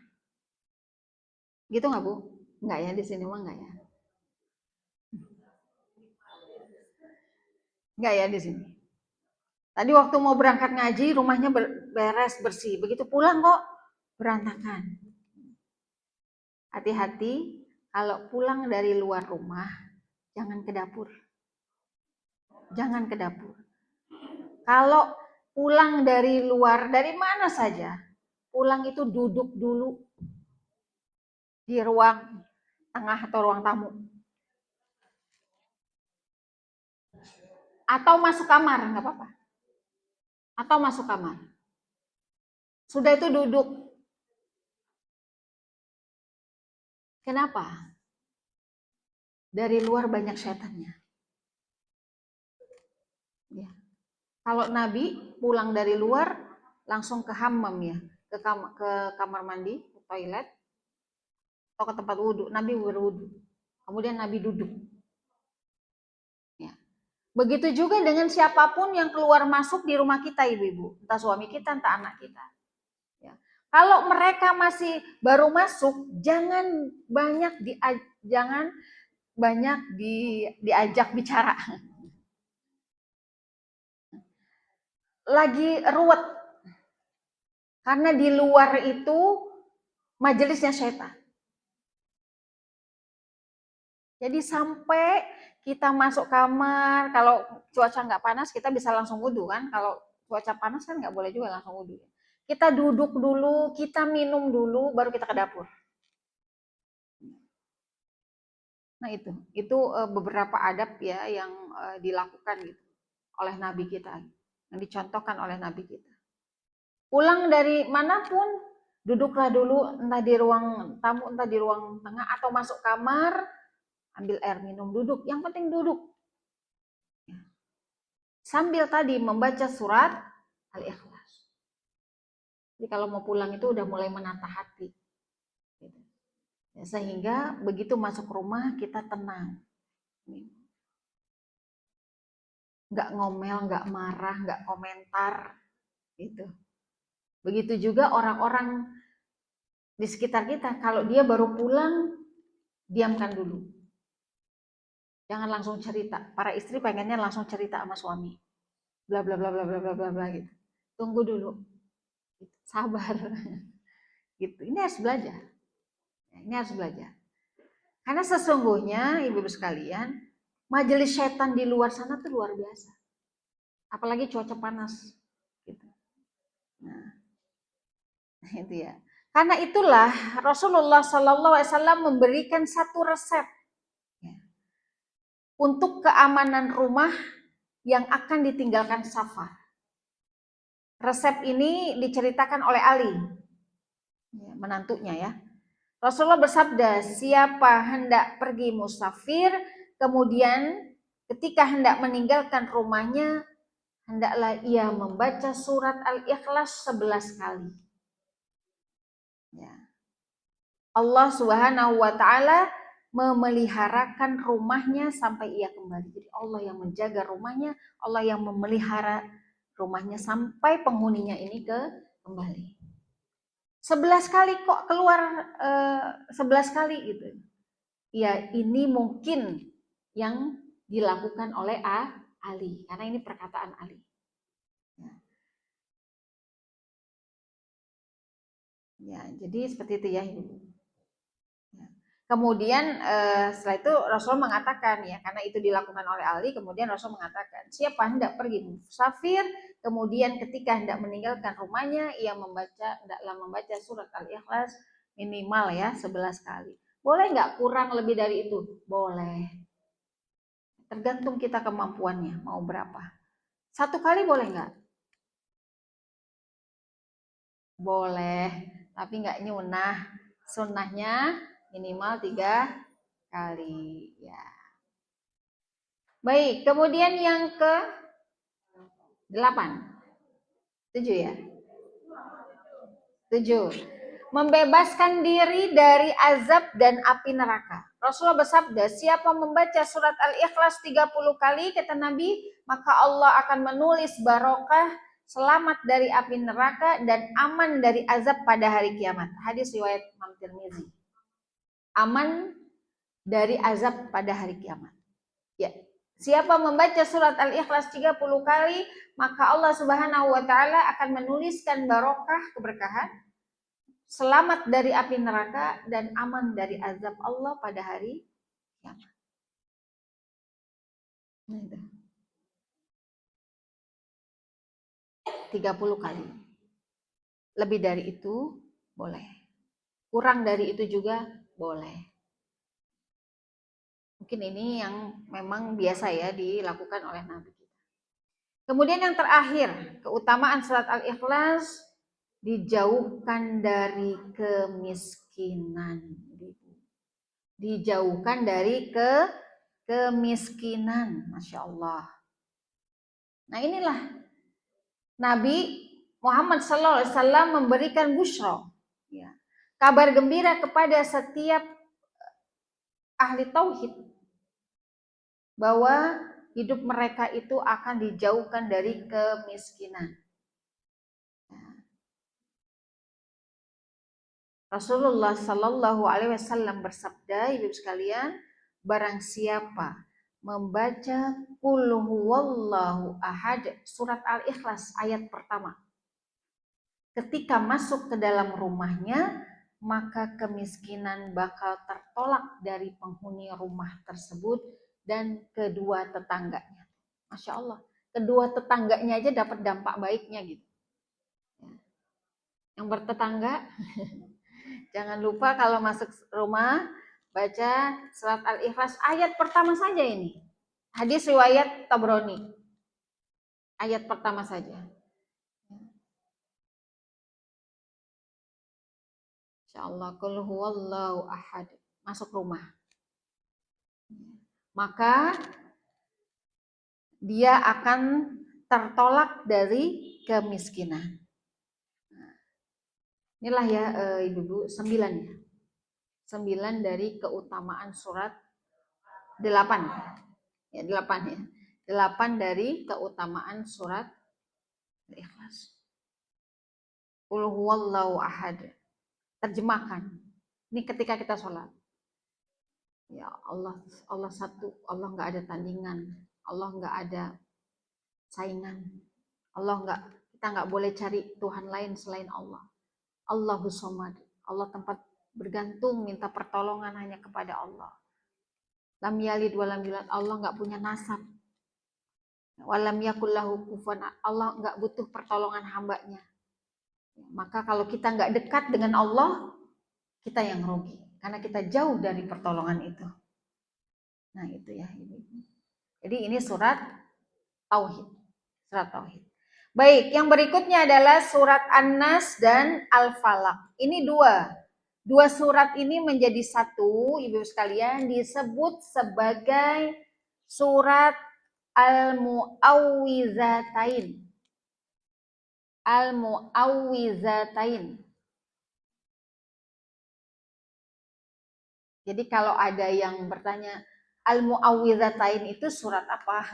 Gitu nggak Bu? Nggak ya, di sini mah nggak ya. Nggak ya di sini. Tadi waktu mau berangkat ngaji, rumahnya beres, bersih. Begitu pulang kok berantakan. Hati-hati, kalau pulang dari luar rumah, jangan ke dapur. Jangan ke dapur. Kalau pulang dari luar, dari mana saja, pulang itu duduk dulu di ruang tengah atau ruang tamu. Atau masuk kamar, nggak apa-apa. Atau masuk kamar. Sudah itu duduk. Kenapa? Dari luar banyak setannya. Ya. Kalau Nabi pulang dari luar langsung ke hammam ya, ke kamar mandi, ke toilet, atau ke tempat wudhu. Nabi berwudhu. Kemudian Nabi duduk. Ya. Begitu juga dengan siapapun yang keluar masuk di rumah kita, ibu-ibu, entah suami kita, entah anak kita. Ya. Kalau mereka masih baru masuk, jangan banyak diajak bicara. Lagi ruwet. Karena di luar itu majelisnya setan. Jadi sampai kita masuk kamar, kalau cuaca nggak panas kita bisa langsung wudhu kan. Kalau cuaca panas kan nggak boleh juga langsung wudhu. Kita duduk dulu, kita minum dulu, baru kita ke dapur. Nah itu beberapa adab ya yang dilakukan gitu oleh Nabi kita, yang dicontohkan oleh Nabi kita. Pulang dari manapun, duduklah dulu, entah di ruang tamu, entah di ruang tengah, atau masuk kamar, ambil air minum, duduk. Yang penting duduk. Sambil tadi membaca surat Al-Ikhlas. Jadi kalau mau pulang itu udah mulai menata hati. Sehingga begitu masuk rumah kita tenang. Nggak ngomel, nggak marah, nggak komentar. Gitu. Begitu juga orang-orang di sekitar kita, kalau dia baru pulang, diamkan dulu. Jangan langsung cerita. Para istri pengennya langsung cerita sama suami. Bla bla bla bla bla bla bla bla gitu. Tunggu dulu. Sabar. Gitu. Ini harus belajar. Ini harus belajar. Karena sesungguhnya ibu-ibu sekalian, majelis setan di luar sana tuh luar biasa. Apalagi cuaca panas. Gitu. Nah, itu ya. Karena itulah Rasulullah SAW memberikan satu resep ya, untuk keamanan rumah yang akan ditinggalkan safar. Resep ini diceritakan oleh Ali, ya, menantunya ya. Rasulullah bersabda, siapa hendak pergi musafir, kemudian ketika hendak meninggalkan rumahnya, hendaklah ia membaca surat Al-Ikhlas 11 kali. Ya. Allah Subhanahu wa Ta'ala memeliharakan rumahnya sampai ia kembali. Jadi Allah yang menjaga rumahnya, Allah yang memelihara rumahnya sampai penghuninya ini kembali. 11 kali kok keluar 11 kali gitu. Ya ini mungkin yang dilakukan oleh Ali, karena ini perkataan Ali. Ya, jadi seperti itu ya. Kemudian setelah itu Rasul mengatakan ya, karena itu dilakukan oleh Ali, kemudian Rasul mengatakan, siapa hendak pergi musafir, kemudian ketika hendak meninggalkan rumahnya, ia hendaklah membaca surat Al-Ikhlas minimal ya 11 kali. Boleh nggak kurang lebih dari itu? Boleh. Tergantung kita kemampuannya, mau berapa. 1 kali boleh nggak? Boleh, tapi nggak nyunah. Sunnahnya minimal 3 kali ya. Baik, kemudian yang ke 8. 7 ya. 7. Membebaskan diri dari azab dan api neraka. Rasulullah bersabda, siapa membaca surat Al-Ikhlas 30 kali, kata Nabi, maka Allah akan menulis barokah, selamat dari api neraka, dan aman dari azab pada hari kiamat. Hadis riwayat Imam Tirmizi. Aman dari azab pada hari kiamat. Ya, siapa membaca surat Al-Ikhlas 30 kali, maka Allah Subhanahu wa Ta'ala akan menuliskan barokah, keberkahan, selamat dari api neraka, dan aman dari azab Allah pada hari kiamat. 30 kali. Lebih dari itu boleh. Kurang dari itu juga boleh. Mungkin ini yang memang biasa ya dilakukan oleh Nabi kita. Kemudian yang terakhir, keutamaan surat Al-Ikhlas, dijauhkan dari kemiskinan. Dijauhkan dari kemiskinan. Masya Allah. Nah inilah Nabi Muhammad SAW memberikan busyra, ya, kabar gembira kepada setiap ahli tauhid bahwa hidup mereka itu akan dijauhkan dari kemiskinan. Rasulullah Sallallahu Alaihi Wasallam bersabda, ibu sekalian, barang siapa membaca Qul huwallahu ahad surat Al-Ikhlas ayat pertama, ketika masuk ke dalam rumahnya, maka kemiskinan bakal tertolak dari penghuni rumah tersebut dan kedua tetangganya. Masya Allah, kedua tetangganya aja dapat dampak baiknya gitu. Yang bertetangga, jangan lupa kalau masuk rumah baca surat Al-Ikhlas ayat pertama saja ini. Hadis riwayat Tabrani. Ayat pertama saja. Insyaallah qul huwallahu ahad. Masuk rumah. Maka dia akan tertolak dari kemiskinan. Inilah ya ibu-ibu 9 ya. 9 dari keutamaan surat 8. Ya 8 ya. 8 dari keutamaan surat Al-Ikhlas. Qul huwallahu ahad. Terjemahkan. Ini ketika kita sholat. Ya Allah, Allah satu, Allah nggak ada tandingan, Allah nggak ada saingan, kita nggak boleh cari Tuhan lain selain Allah. Allahus Somad, Allah tempat bergantung, minta pertolongan hanya kepada Allah. Lam yalid walam yulad, Allah nggak punya nasab. Walam yakul lahu kufuwan, Allah nggak butuh pertolongan hambanya. Maka kalau kita nggak dekat dengan Allah, kita yang rugi, karena kita jauh dari pertolongan itu. Nah itu ya. Jadi ini surat Tauhid. Surat Tauhid. Baik, yang berikutnya adalah surat An-Nas dan Al-Falaq. Ini dua. Dua surat ini menjadi satu, ibu sekalian, disebut sebagai surat Al-Mu'awwizatain. Al-Mu'awwizatain. Jadi kalau ada yang bertanya, Al-Mu'awwizatain itu surat apa?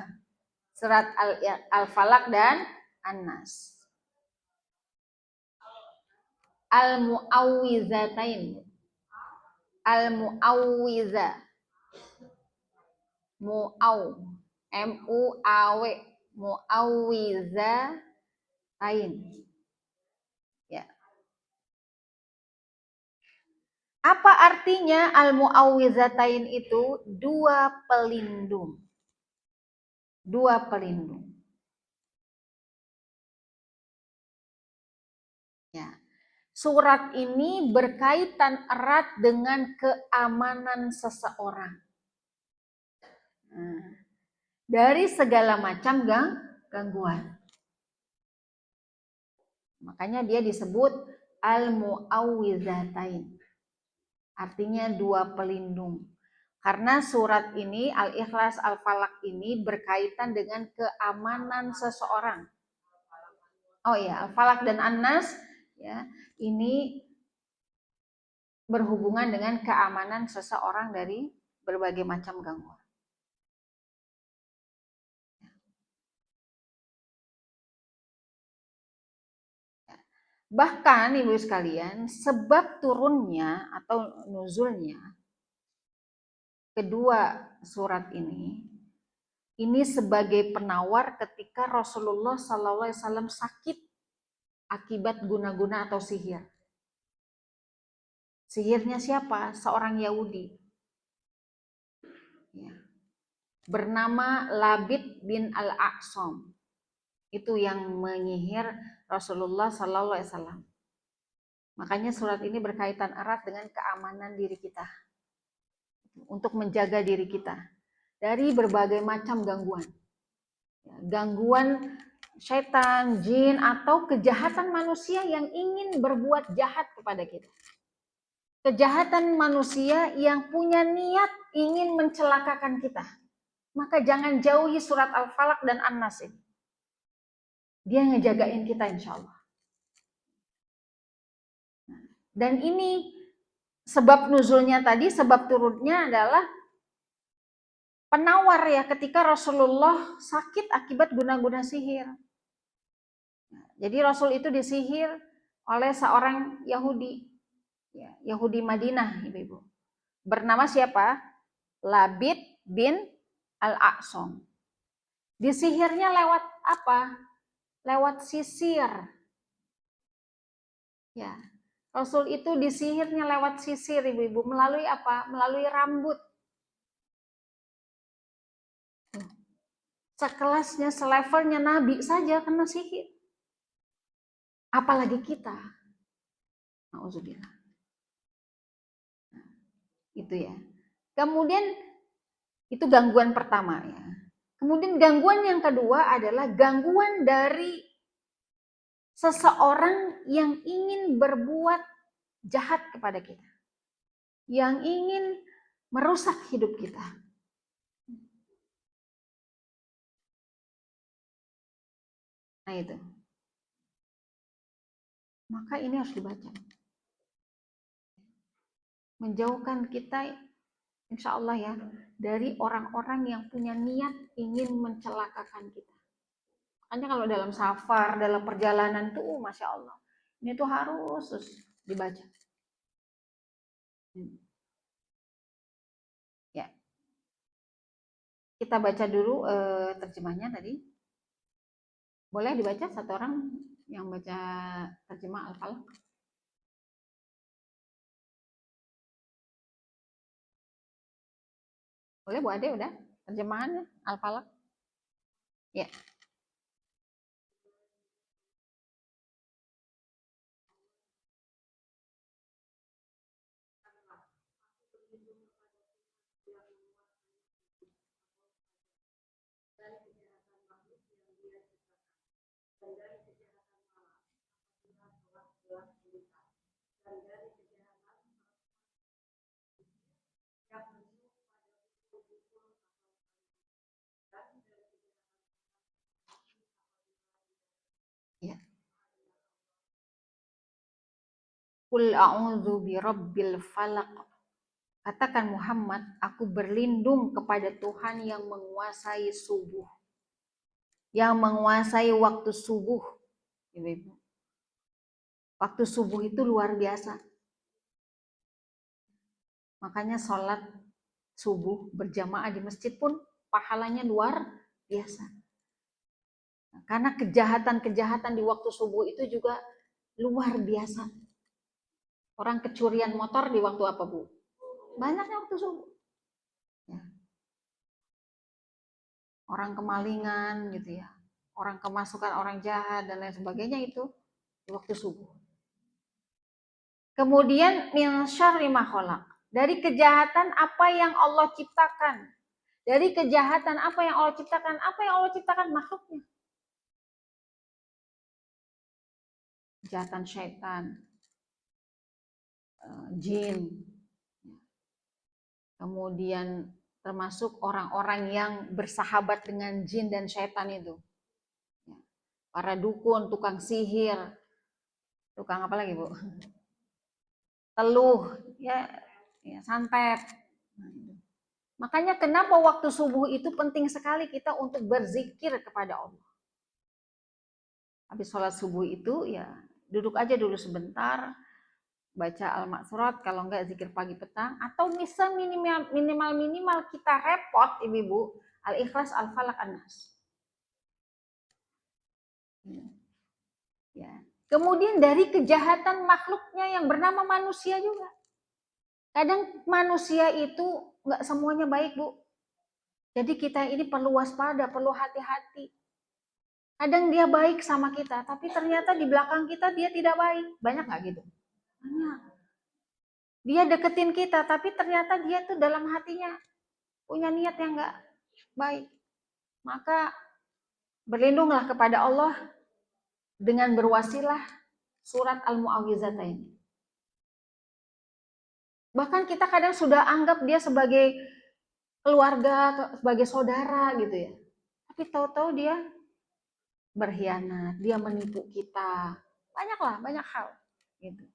Surat Al-Falaq dan An-Nas. Al-Mu'awwizatain. Al-Mu'awwiza. Mu'aw. M-U-A-W. Mu'awwizatain. Ya. Apa artinya Al-Mu'awwizatain itu? Dua pelindung. Dua pelindung. Ya. Surat ini berkaitan erat dengan keamanan seseorang. Dari segala macam gangguan. Makanya dia disebut Al-Mu'awwizatain. Artinya dua pelindung. Karena surat ini, Al-Ikhlas, Al-Falaq ini berkaitan dengan keamanan seseorang. Oh ya, Al-Falaq dan An-Nas ya, ini berhubungan dengan keamanan seseorang dari berbagai macam gangguan. Bahkan ibu sekalian, sebab turunnya atau nuzulnya kedua surat ini sebagai penawar ketika Rasulullah SAW sakit akibat guna-guna atau sihir. Sihirnya siapa? Seorang Yahudi. Ya. Bernama Labid bin Al-Aqsam. Itu yang menyihir Rasulullah SAW. Makanya surat ini berkaitan erat dengan keamanan diri kita. Untuk menjaga diri kita dari berbagai macam gangguan. Gangguan setan, jin, atau kejahatan manusia yang ingin berbuat jahat kepada kita. Kejahatan manusia yang punya niat ingin mencelakakan kita. Maka jangan jauhi surat Al-Falaq dan An-Nas ini. Dia ngejagain kita insya Allah. Dan ini sebab nuzulnya tadi, sebab turunnya adalah penawar ya ketika Rasulullah sakit akibat guna-guna sihir. Jadi Rasul itu disihir oleh seorang Yahudi, Yahudi Madinah, ibu-ibu. Bernama siapa? Labid bin Al-A'sam. Disihirnya lewat apa? Lewat sisir. Ya, Rasul itu disihirnya lewat sisir, ibu-ibu. Melalui apa? Melalui rambut. Sekelasnya, selevelnya Nabi saja kena sihir. Apalagi kita. Nauzubillah. Itu ya. Kemudian itu gangguan pertama ya. Kemudian gangguan yang kedua adalah gangguan dari seseorang yang ingin berbuat jahat kepada kita. Yang ingin merusak hidup kita. Nah itu. Maka ini harus dibaca. Menjauhkan kita insya Allah ya dari orang-orang yang punya niat ingin mencelakakan kita. Makanya kalau dalam safar, dalam perjalanan tuh Masya Allah. Ini tuh harus dibaca. Ya. Kita baca dulu terjemahnya tadi. Boleh dibaca satu orang yang baca terjemah Al-Falaq? Boleh Bu Ade udah terjemahannya Al-Falaq? Ya. Ya. Qul a'udzu birabbil falaq. Katakan Muhammad, aku berlindung kepada Tuhan yang menguasai subuh. Yang menguasai waktu subuh. Ibu-ibu. Waktu subuh itu luar biasa. Makanya sholat subuh berjamaah di masjid pun pahalanya luar biasa. Karena kejahatan-kejahatan di waktu subuh itu juga luar biasa. Orang kecurian motor di waktu apa, Bu? Banyaknya waktu subuh. Ya. Orang kemalingan gitu ya. Orang kemasukan orang jahat dan lain sebagainya itu di waktu subuh. Kemudian min syarri ma khalaq. Dari kejahatan apa yang Allah ciptakan. Dari kejahatan apa yang Allah ciptakan? Apa yang Allah ciptakan? Makhluknya. Kejahatan syaitan, jin, kemudian termasuk orang-orang yang bersahabat dengan jin dan syaitan itu. Para dukun, tukang sihir, tukang apa lagi Bu? Teluh, ya santet. Makanya kenapa waktu subuh itu penting sekali kita untuk berzikir kepada Allah. Habis sholat subuh itu ya duduk aja dulu sebentar, baca Al-Ma'surat, kalau enggak zikir pagi petang, atau bisa minimal kita repot ibu-ibu, Al-Ikhlas, Al-Falaq, An-Nas. Ya. Kemudian dari kejahatan makhluknya yang bernama manusia juga. Kadang manusia itu enggak semuanya baik, Bu. Jadi kita ini perlu waspada, perlu hati-hati. Kadang dia baik sama kita, tapi ternyata di belakang kita dia tidak baik. Banyak nggak gitu? Banyak. Dia deketin kita, tapi ternyata dia tuh dalam hatinya punya niat yang nggak baik. Maka Berlindunglah kepada Allah dengan berwasilah surat Al-Mu'awwizatain. Bahkan kita kadang sudah anggap dia sebagai keluarga, sebagai saudara gitu ya. Tapi tahu-tahu dia berkhianat, dia menipu kita. Banyak hal gitu.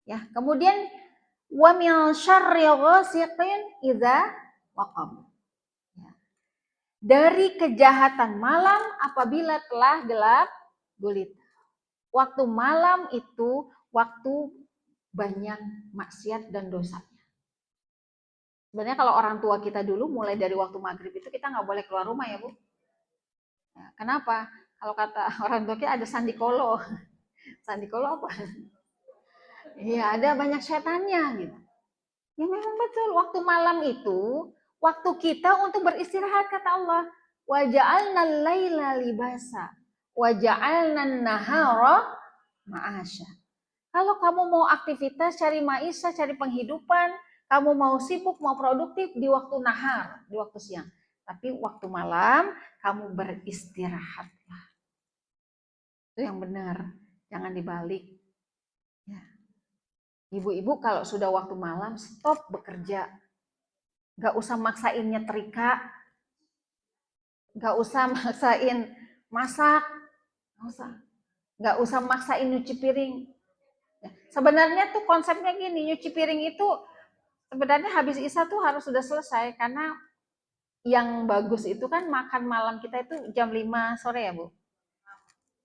Ya, kemudian wa min syarri ghasiqin idza waqab. Ya. Dari kejahatan malam apabila telah gelap gulita. Waktu malam itu waktu banyak maksiat dan dosanya. Sebenarnya kalau orang tua kita dulu mulai dari waktu maghrib itu kita nggak boleh keluar rumah ya Bu. Ya, kenapa? Kalau kata orang tua kita ada sandikolo. Sandikolo apa? Iya ada banyak setannya gitu. Ya memang betul waktu malam itu waktu kita untuk beristirahat kata Allah. Wa ja'alnal laila libasa wa ja'alnan nahara ma'asya. Kalau kamu mau aktivitas, cari maisha, cari penghidupan, kamu mau sibuk, mau produktif di waktu nahar, di waktu siang. Tapi waktu malam, kamu beristirahatlah. Itu yang benar, jangan dibalik. Ya. Ibu-ibu kalau sudah waktu malam, stop bekerja. Gak usah maksain nyetrika, gak usah maksain masak, gak usah maksain nyuci piring. Sebenarnya tuh konsepnya gini, nyuci piring itu sebenarnya habis isya tuh harus sudah selesai karena yang bagus itu kan makan malam kita itu jam 5 sore ya Bu.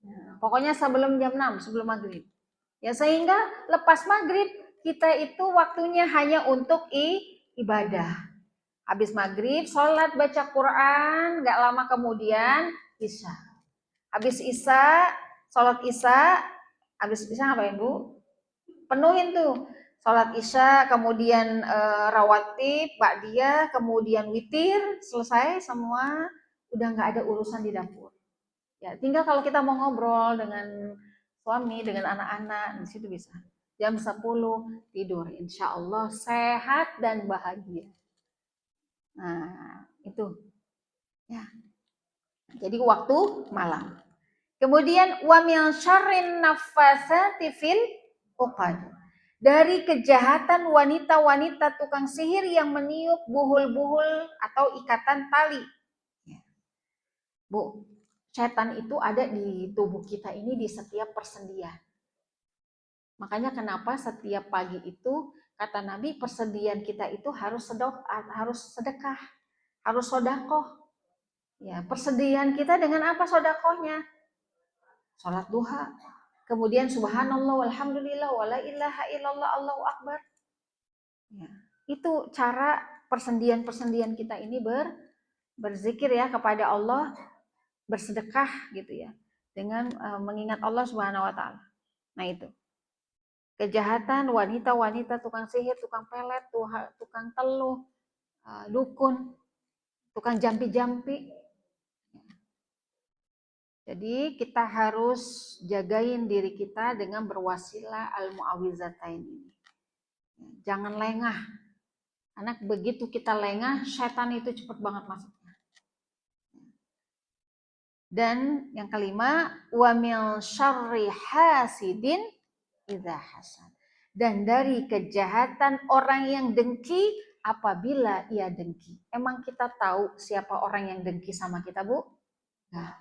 Nah, pokoknya sebelum jam 6, sebelum maghrib. Ya sehingga lepas maghrib kita itu waktunya hanya untuk ibadah. Habis maghrib, sholat, baca Quran, gak lama kemudian isya. Habis isya, sholat isya, habis isya ngapain Bu? Penuhin tuh sholat isya, kemudian rawatib, ba'diyah, kemudian witir, selesai semua, udah nggak ada urusan di dapur. Ya, tinggal kalau kita mau ngobrol dengan suami, dengan anak-anak, di situ bisa. Jam 10 tidur, insya Allah sehat dan bahagia. Nah, itu. Ya. Jadi waktu malam. Kemudian wa min syarrin naffasati fil uqad. Dari kejahatan wanita-wanita tukang sihir yang meniup buhul-buhul atau ikatan tali. Bu, setan itu ada di tubuh kita ini di setiap persendian. Makanya kenapa setiap pagi itu kata Nabi persendian kita itu harus sedekah, harus sodakoh. Ya, persendian kita dengan apa sodakohnya? Sholat duha. Kemudian subhanallah walhamdulillah wala ilaha illallah Allahu akbar. Ya, itu cara persendian-persendian kita ini berzikir ya kepada Allah, bersedekah gitu ya, dengan mengingat Allah Subhanahu wa taala. Nah, itu. Kejahatan wanita-wanita tukang sihir, tukang pelet, tukang teluh, dukun, tukang jampi-jampi. Jadi kita harus jagain diri kita dengan berwasilah al-mu'awwizatain ini. Jangan lengah. Karena begitu kita lengah, setan itu cepat banget masuknya. Dan yang kelima, wa min syarri hasidin idza hasad. Dan dari kejahatan orang yang dengki apabila ia dengki. Emang kita tahu siapa orang yang dengki sama kita, Bu? Nah,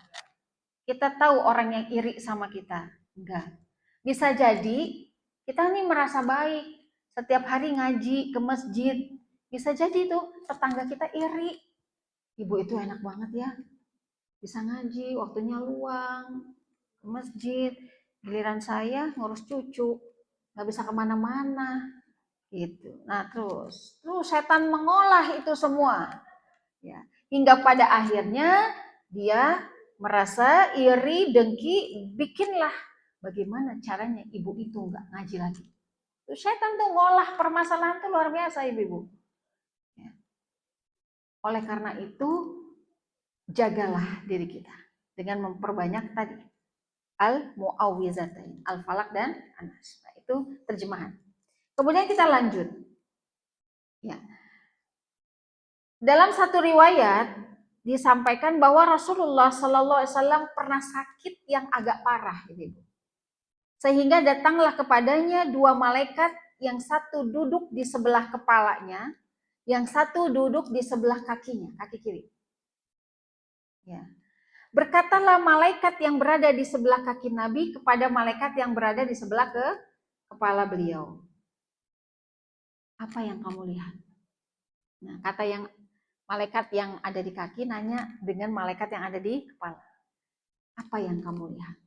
kita tahu orang yang iri sama kita? Enggak. Bisa jadi kita nih merasa baik. Setiap hari ngaji ke masjid. Bisa jadi tuh tetangga kita iri. Ibu itu enak banget ya. Bisa ngaji, waktunya luang. Ke masjid. Giliran saya ngurus cucu. Gak bisa kemana-mana. Gitu. Nah terus setan mengolah itu semua. Ya. Hingga pada akhirnya dia merasa iri, dengki, bikinlah bagaimana caranya ibu itu nggak ngaji lagi. Setan tuh ngolah permasalahan tuh luar biasa ibu-ibu. Ya. Oleh karena itu jagalah diri kita dengan memperbanyak tadi al-mu'awwizatain, al-falaq dan an-nas. Nah, itu terjemahan. Kemudian kita lanjut. Ya. Dalam satu riwayat disampaikan bahwa Rasulullah Sallallahu Alaihi Wasallam pernah sakit yang agak parah, gitu. Sehingga datanglah kepadanya dua malaikat, yang satu duduk di sebelah kepalanya, yang satu duduk di sebelah kakinya, kaki kiri. Ya. Berkatalah malaikat yang berada di sebelah kaki Nabi kepada malaikat yang berada di sebelah kepala beliau. Apa yang kamu lihat? Nah, kata yang malaikat yang ada di kaki nanya dengan malaikat yang ada di kepala. Apa yang kamu lihat?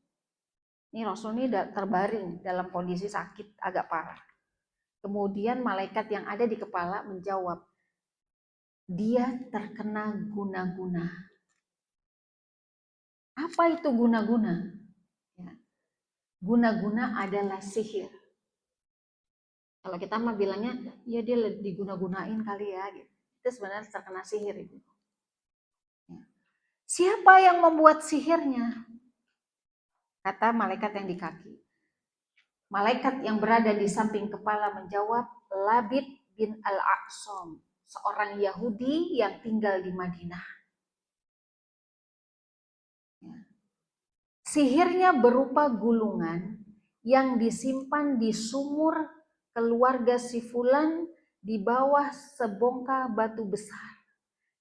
Ini Rasul ini terbaring dalam kondisi sakit agak parah. Kemudian malaikat yang ada di kepala menjawab, dia terkena guna-guna. Apa itu guna-guna? Ya. Guna-guna adalah sihir. Kalau kita mah bilangnya, ya dia diguna-gunain kali ya. Gitu. Itu sebenarnya terkena sihir. Itu. Ya. Siapa yang membuat sihirnya? Kata malaikat yang di kaki. Malaikat yang berada di samping kepala menjawab, Labid bin Al-Aqsam, seorang Yahudi yang tinggal di Madinah. Ya. Sihirnya berupa gulungan yang disimpan di sumur keluarga si Fulan di bawah sebongkah batu besar.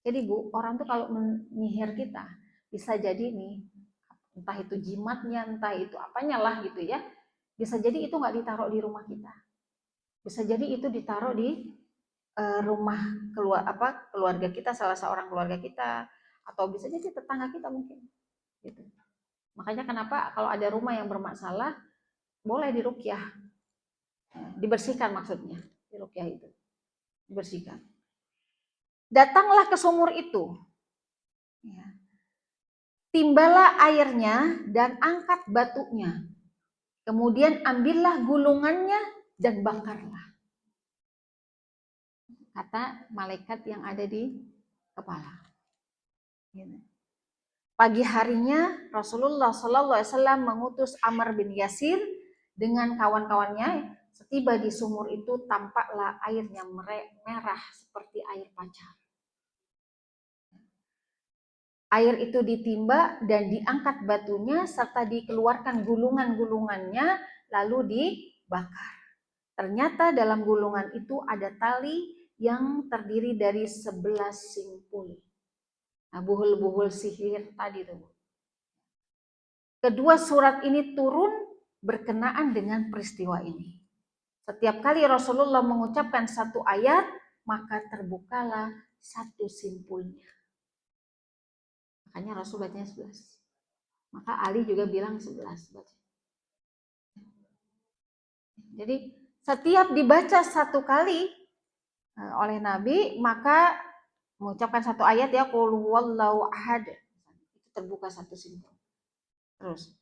Jadi Bu, orang tuh kalau menyihir kita bisa jadi nih, entah itu jimatnya, entah itu apanya lah gitu ya. Bisa jadi itu nggak ditaruh di rumah kita. Bisa jadi itu ditaruh di rumah keluarga kita, salah seorang keluarga kita, atau bisa jadi tetangga kita mungkin. Gitu. Makanya kenapa kalau ada rumah yang bermasalah boleh diruqyah, dibersihkan maksudnya, diruqyah itu, dibersihkan. Datanglah ke sumur itu, ya. Timbalah airnya dan angkat batunya. Kemudian ambillah gulungannya dan bakarlah. Kata malaikat yang ada di kepala. Pagi harinya Rasulullah Sallallahu Alaihi Wasallam mengutus Amr bin Yasir dengan kawan-kawannya. Setiba di sumur itu tampaklah airnya merah seperti air pacar. Air itu ditimba dan diangkat batunya serta dikeluarkan gulungan-gulungannya lalu dibakar. Ternyata dalam gulungan itu ada tali yang terdiri dari 11 simpul. Nah, buhul-buhul sihir tadi tuh. Kedua surat ini turun berkenaan dengan peristiwa ini. Setiap kali Rasulullah mengucapkan satu ayat, maka terbukalah satu simpulnya. Makanya Rasul bacanya 11. Maka Ali juga bilang 11. Jadi setiap dibaca satu kali oleh Nabi, maka mengucapkan satu ayat ya, qul huwallahu ahad. Itu terbuka satu simpul. Terus.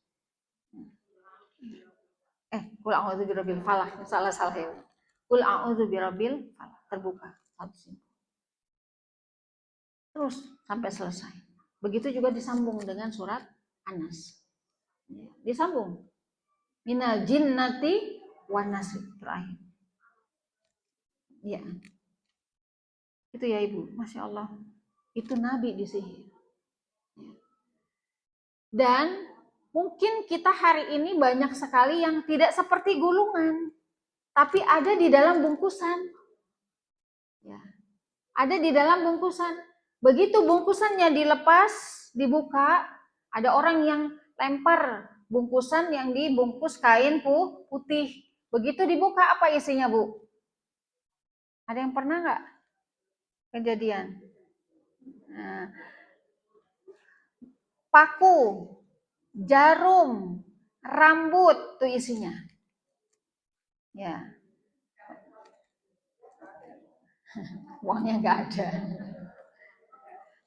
Qul a'udzu birabbil falaq. Salah ya. Qul a'udzu birabbil falaq. Terbuka satu simpul. Terus sampai selesai. Begitu juga disambung dengan surat An-Nas. Disambung. Minal jinnati wan nas terakhir. Ya. Itu ya Ibu, Masya Allah. Itu Nabi disihir. Dan mungkin kita hari ini banyak sekali yang tidak seperti gulungan, tapi ada di dalam bungkusan. Ya. Ada di dalam bungkusan. Begitu bungkusannya dilepas, dibuka, ada orang yang lempar bungkusan yang dibungkus kain putih. Begitu dibuka, apa isinya Bu? Ada yang pernah nggak kejadian? Nah, paku, jarum, rambut tuh isinya. Ya. Uangnya nggak ada.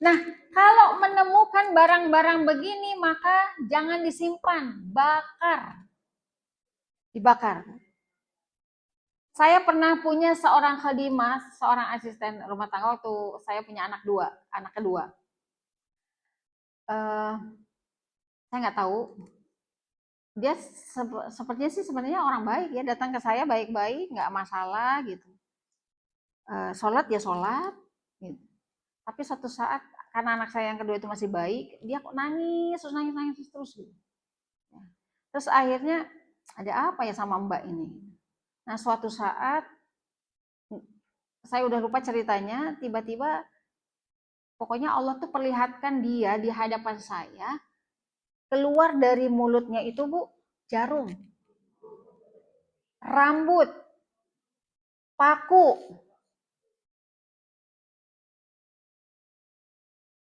Nah, kalau menemukan barang-barang begini, maka jangan disimpan, bakar. Dibakar. Saya pernah punya seorang khadimah, seorang asisten rumah tangga waktu saya punya anak kedua. Saya nggak tahu. Dia sepertinya sih sebenarnya orang baik ya, datang ke saya baik-baik, nggak masalah gitu. Sholat ya sholat. Gitu. Tapi suatu saat karena anak saya yang kedua itu masih baik, dia kok nangis terus gitu. Terus akhirnya ada apa ya sama Mbak ini? Nah, suatu saat saya udah lupa ceritanya, tiba-tiba pokoknya Allah tuh perlihatkan dia di hadapan saya, keluar dari mulutnya itu Bu, jarum, rambut, paku.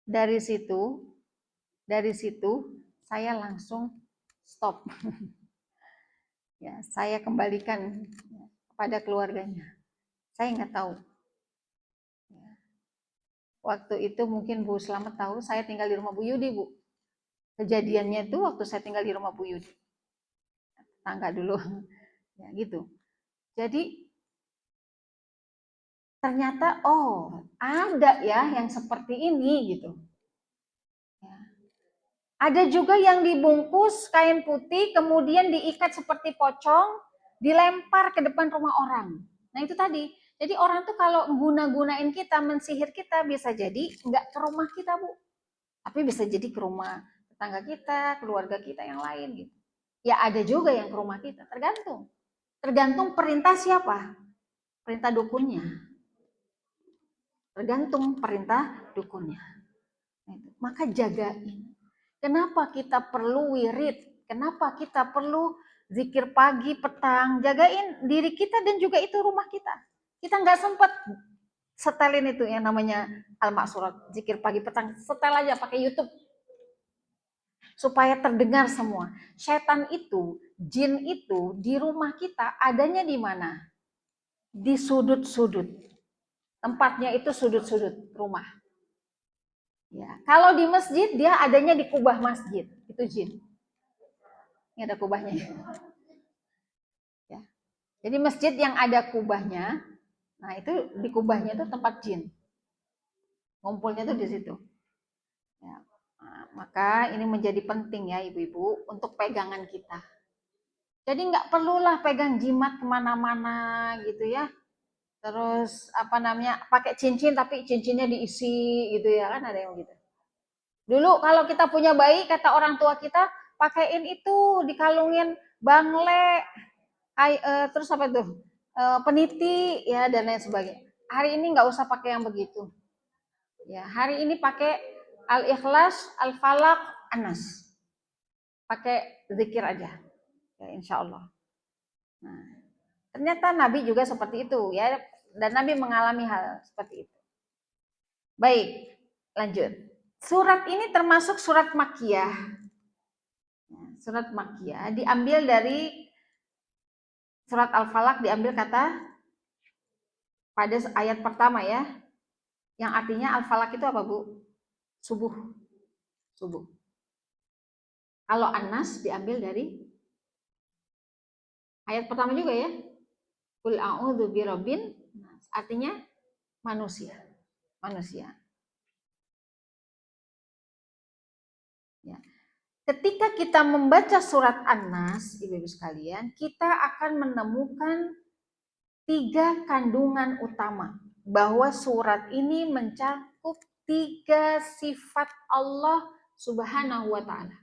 Dari situ saya langsung stop. Ya, saya kembalikan kepada keluarganya. Saya nggak tahu. Waktu itu mungkin Bu Slamet tahu, saya tinggal di rumah Bu Yudi, Bu. Kejadiannya itu waktu saya tinggal di rumah Bu Yudi. Tangga dulu. Ya, gitu. Jadi ternyata ada ya yang seperti ini gitu. Ya. Ada juga yang dibungkus kain putih kemudian diikat seperti pocong, dilempar ke depan rumah orang. Nah itu tadi. Jadi orang tuh kalau guna-gunain kita, mensihir kita bisa jadi nggak ke rumah kita Bu, tapi bisa jadi ke rumah tetangga kita, keluarga kita yang lain gitu. Ya ada juga yang ke rumah kita, tergantung perintah siapa, perintah dukunnya, tergantung perintah dukunnya. Maka jagain. Kenapa kita perlu wirid? Kenapa kita perlu zikir pagi, petang? Jagain diri kita dan juga itu rumah kita. Kita nggak sempat setelin itu yang namanya al-maksurat, zikir pagi, petang. Setel aja pakai YouTube. Supaya terdengar semua. Setan itu, jin itu di rumah kita adanya di mana? Di sudut-sudut. Tempatnya itu sudut-sudut rumah. Ya, kalau di masjid dia adanya di kubah masjid, itu jin. Ini ada kubahnya. Ya. Jadi masjid yang ada kubahnya, nah itu di kubahnya itu tempat jin. Ngumpulnya itu di situ. Ya. Nah, maka ini menjadi penting ya ibu-ibu untuk pegangan kita. Jadi nggak perlulah pegang jimat kemana-mana gitu ya. Terus apa namanya pakai cincin tapi cincinnya diisi gitu ya kan ada yang gitu. Dulu kalau kita punya bayi kata orang tua kita pakein itu dikalungin bangle, terus apa tuh peniti ya dan lain sebagainya. Hari ini nggak usah pakai yang begitu. Ya hari ini pakai al-ikhlas, al-falak, anas. Pakai zikir aja. Ya insya Allah. Nah, ternyata Nabi juga seperti itu ya dan Nabi mengalami hal seperti itu. Baik, lanjut. Surat ini termasuk surat Makkiyah. Surat Makkiyah diambil dari surat Al-Falaq, diambil kata pada ayat pertama ya. Yang artinya Al-Falaq itu apa, Bu? Subuh. Subuh. Kalau An-Nas diambil dari ayat pertama juga ya. Qul a'udzu birabbin nas. Artinya manusia. Manusia. Ya. Ketika kita membaca surat An-Nas, ibu-ibu sekalian, kita akan menemukan 3 kandungan utama. Bahwa surat ini mencakup 3 sifat Allah Subhanahu wa Ta'ala.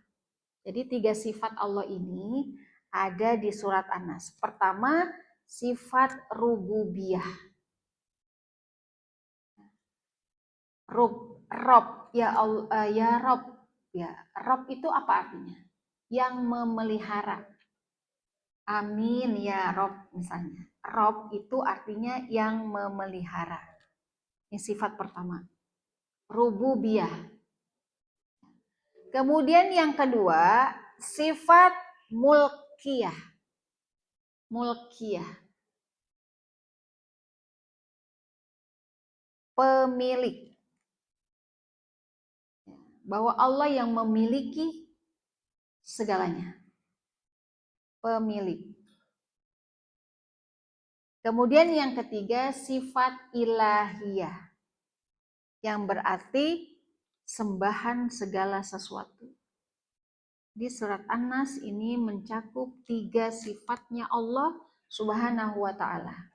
Jadi 3 sifat Allah ini ada di surat An-Nas. Pertama, sifat rububiyah. Rob, ya Allah, ya Rob. Ya, Rob itu apa artinya? Yang memelihara. Amin ya Rob misalnya. Rob itu artinya yang memelihara. Ini sifat pertama. Rububiyah. Kemudian yang kedua, sifat mulkiyah. Mulkiyah. Pemilik. Bahwa Allah yang memiliki segalanya. Pemilik. Kemudian yang ketiga, sifat ilahiyah. Yang berarti sembahan segala sesuatu. Di surat An-Nas ini mencakup 3 sifatnya Allah Subhanahu wa Ta'ala.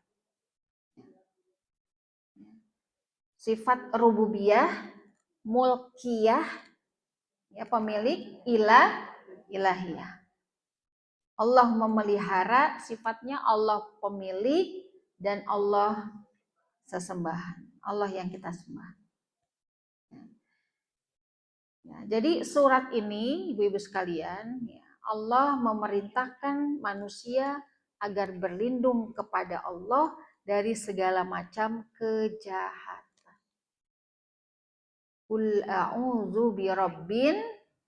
Sifat rububiyah, mulkiyah, ya, pemilik, ilahiyah. Allah memelihara, sifatnya Allah pemilik, dan Allah sesembahan. Allah yang kita sembah. Ya, jadi surat ini, ibu-ibu sekalian, ya, Allah memerintahkan manusia agar berlindung kepada Allah dari segala macam kejahatan. Qul a'udzu birabbin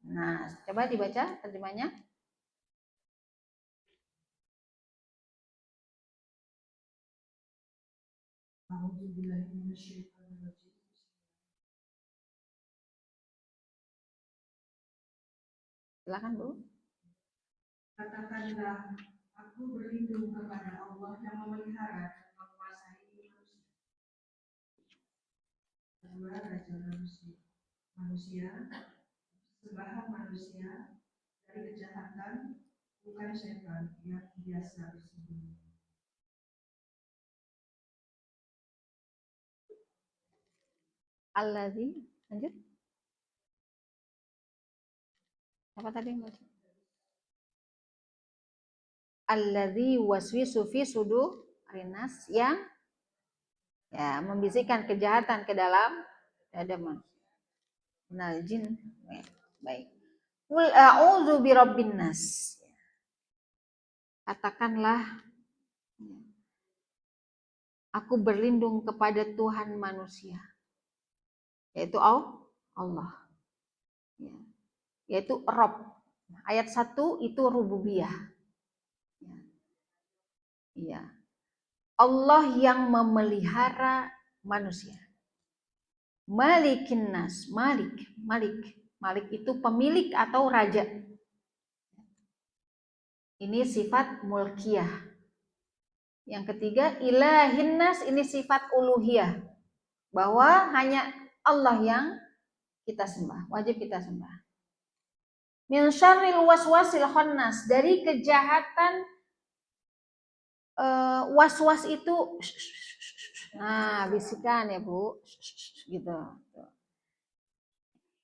nas. Coba dibaca terjemahnya. Silakan, Bu. Katakanlah, aku berlindung kepada Allah yang memelihara dan menguasai manusia. Kedua, Raja manusia, sembahan manusia dari kejahatan, bukan setan yang biasa bersembunyi. Alladzi, lanjut. Apa tadi yang baca? Alladzi waswisu fi sudurinas, yang ya membisikkan kejahatan ke dalam dada manusia. Minal jin. Baik. Qul a'udzu birabbin nas. Katakanlah, aku berlindung kepada Tuhan manusia, yaitu Allah, ya, yaitu Rob. Ayat 1 itu rububiyah, ya. Allah yang memelihara manusia. Malikin nas, Malik itu pemilik atau raja. Ini sifat mulkiyah. Yang ketiga, ilahin nas, ini sifat uluhiyah, bahwa hanya Allah yang kita sembah, wajib kita sembah. Min syarril waswasil khannas, dari kejahatan was-was itu, nah bisikan ya Bu, gitu.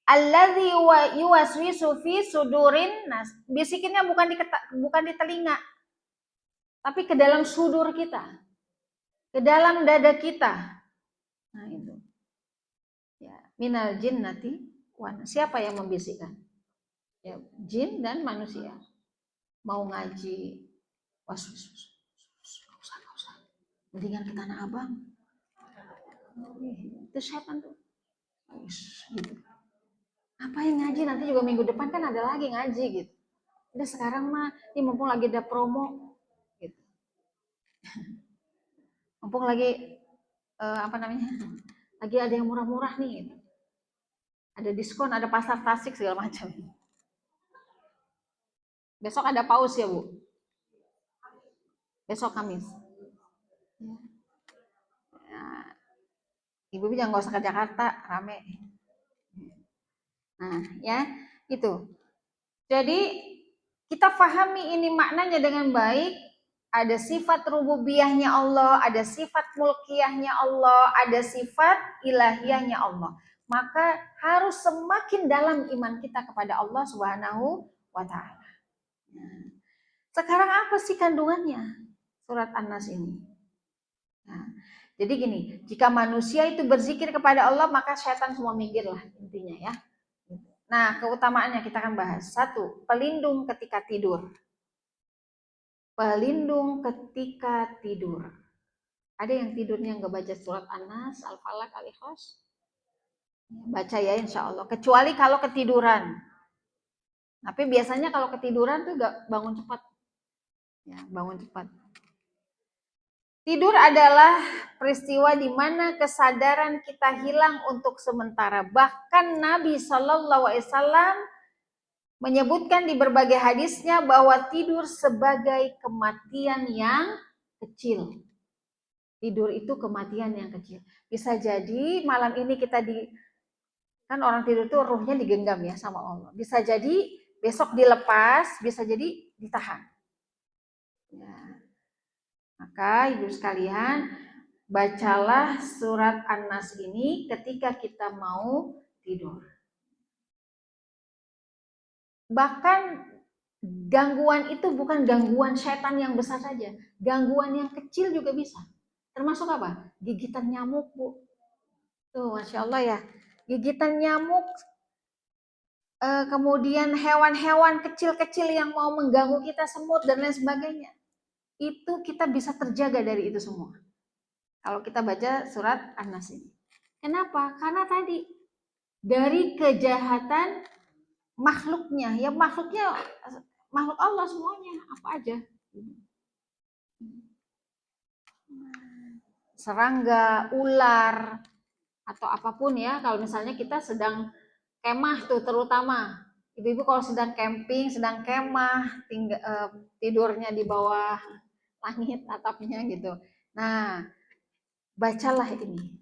Alladzi yuwaswisu fi sudurin nas, bisikinnya bukan di telinga, tapi ke dalam sudur kita, ke dalam dada kita. Nah itu. Ya, minal jinnati wan. Siapa yang membisikkan? Ya, jin dan manusia. Mau ngaji, was. Gak usah. Mendingan ke Tanah Abang. Itu setan tuh. Gitu. Apa yang ngaji, nanti juga minggu depan kan ada lagi ngaji gitu. Udah sekarang mah, ini mumpung lagi ada promo gitu. Mumpung lagi lagi ada yang murah-murah nih gitu. Ada diskon, ada pasar Tasik segala macam. Besok ada paus ya Bu? Besok Kamis. Ya. Ibu jangan nggak usah ke Jakarta, rame. Nah, ya, itu. Jadi kita pahami ini maknanya dengan baik. Ada sifat rububiyahnya Allah, ada sifat mulkiyahnya Allah, ada sifat ilahiyahnya Allah. Maka harus semakin dalam iman kita kepada Allah Subhanahu wa Ta'ala. Nah, sekarang apa sih kandungannya surat An-Nas ini? Nah, jadi gini, jika manusia itu berzikir kepada Allah, maka syaitan semua minggir lah intinya ya. Nah, keutamaannya kita akan bahas. 1, pelindung ketika tidur. Pelindung ketika tidur. Ada yang tidurnya nggak baca surat An-Nas, Al-Falaq, Al-Ikhlas? Baca ya insya Allah. Kecuali kalau ketiduran. Tapi biasanya kalau ketiduran tuh nggak bangun cepat. Ya, bangun cepat. Tidur adalah peristiwa di mana kesadaran kita hilang untuk sementara. Bahkan Nabi Shallallahu Alaihi Wasallam menyebutkan di berbagai hadisnya bahwa tidur sebagai kematian yang kecil. Tidur itu kematian yang kecil. Bisa jadi malam ini kan orang tidur itu ruhnya digenggam ya sama Allah. Bisa jadi besok dilepas, bisa jadi ditahan. Ya. Maka ibu sekalian, bacalah surat An-Nas ini ketika kita mau tidur. Bahkan gangguan itu bukan gangguan setan yang besar saja, gangguan yang kecil juga bisa. Termasuk apa? Gigitan nyamuk, Bu. Tuh, Masya Allah ya. Gigitan nyamuk, kemudian hewan-hewan kecil-kecil yang mau mengganggu kita, semut dan lain sebagainya. Itu kita bisa terjaga dari itu semua. Kalau kita baca surat An-Nas ini. Kenapa? Karena tadi dari kejahatan makhluknya, ya makhluknya makhluk Allah semuanya, apa aja. Serangga, ular, atau apapun ya. Kalau misalnya kita sedang kemah tuh, terutama ibu-ibu kalau sedang camping, sedang kemah, tidurnya di bawah langit atapnya gitu. Nah, bacalah ini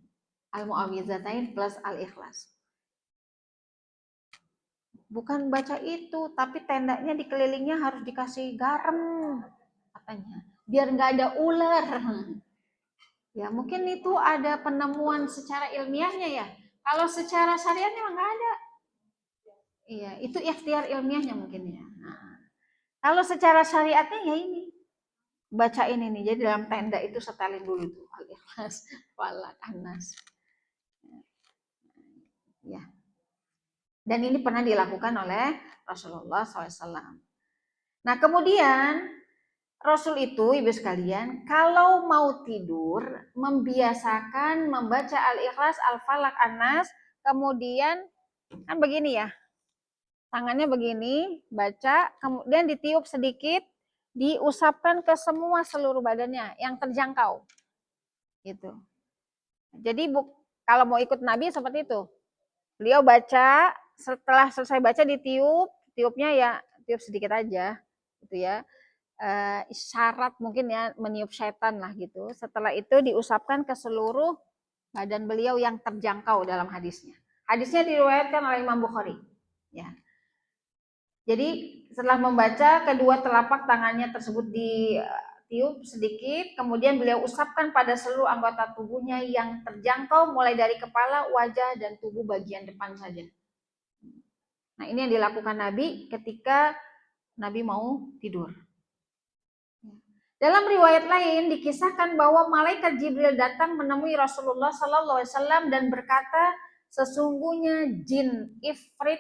Al-Mu'awwidzatain plus Al-Ikhlas. Bukan baca itu, tapi tendanya dikelilingnya harus dikasih garam katanya, biar nggak ada ular. Ya mungkin itu ada penemuan secara ilmiahnya ya. Kalau secara syariat memang nggak ada. Iya, itu ikhtiar ilmiahnya mungkin ya. Nah, kalau secara syariatnya ya ini, baca ini nih. Jadi dalam tenda itu setelin dulu tuh Al-Ikhlas, Falaq, An-Nas. Ya. Dan ini pernah dilakukan oleh Rasulullah SAW. Nah kemudian Rasul itu, ibu sekalian, kalau mau tidur, membiasakan membaca Al-Ikhlas, Al-Falaq, An-Nas, kemudian kan begini ya, tangannya begini, baca, kemudian ditiup sedikit, diusapkan ke semua seluruh badannya yang terjangkau. Gitu. Jadi kalau mau ikut Nabi seperti itu. Beliau baca, setelah selesai baca ditiup, tiupnya ya tiup sedikit aja, gitu ya. Isyarat mungkin ya meniup setan lah gitu. Setelah itu diusapkan ke seluruh badan beliau yang terjangkau dalam hadisnya. Hadisnya diriwayatkan oleh Imam Bukhari. Ya. Jadi setelah membaca, kedua telapak tangannya tersebut ditiup sedikit, kemudian beliau usapkan pada seluruh anggota tubuhnya yang terjangkau mulai dari kepala, wajah, dan tubuh bagian depan saja. Nah ini yang dilakukan Nabi ketika Nabi mau tidur. Dalam riwayat lain dikisahkan bahwa malaikat Jibril datang menemui Rasulullah SAW dan berkata, sesungguhnya jin Ifrit,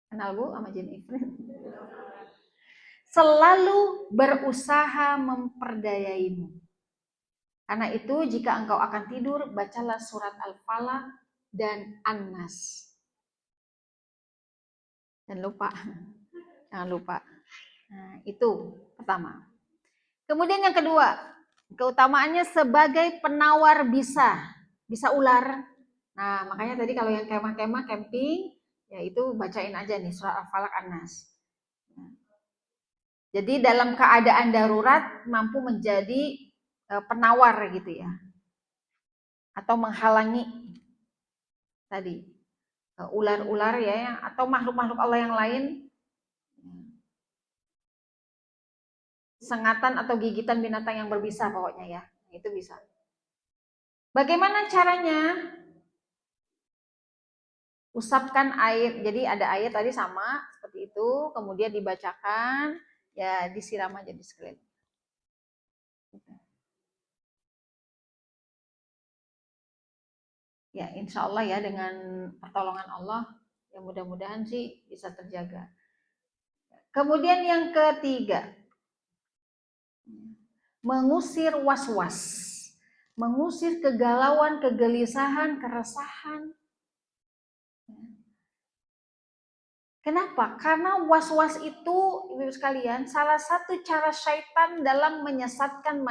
kenal Bu sama jin Ifrit? Selalu berusaha memperdayaimu. Karena itu jika engkau akan tidur, bacalah surat Al-Falaq dan An-Nas. Dan jangan lupa. Nah, itu pertama. Kemudian yang kedua, keutamaannya sebagai penawar bisa ular. Nah, makanya tadi kalau yang kemah-kemah camping, ya itu bacain aja nih surat Al-Falaq, An-Nas. Jadi dalam keadaan darurat mampu menjadi penawar gitu ya. Atau menghalangi tadi ular-ular ya, atau makhluk-makhluk Allah yang lain, sengatan atau gigitan binatang yang berbisa pokoknya ya, itu bisa. Bagaimana caranya? Usapkan air, jadi ada air tadi sama seperti itu, kemudian dibacakan, ya disiram aja di sekeliling. Ya insya Allah ya dengan pertolongan Allah, ya mudah-mudahan sih bisa terjaga. Kemudian yang ketiga, mengusir was-was, mengusir kegalauan, kegelisahan, keresahan. Kenapa? Karena was-was itu, ibu sekalian, salah satu cara syaitan dalam menyesatkan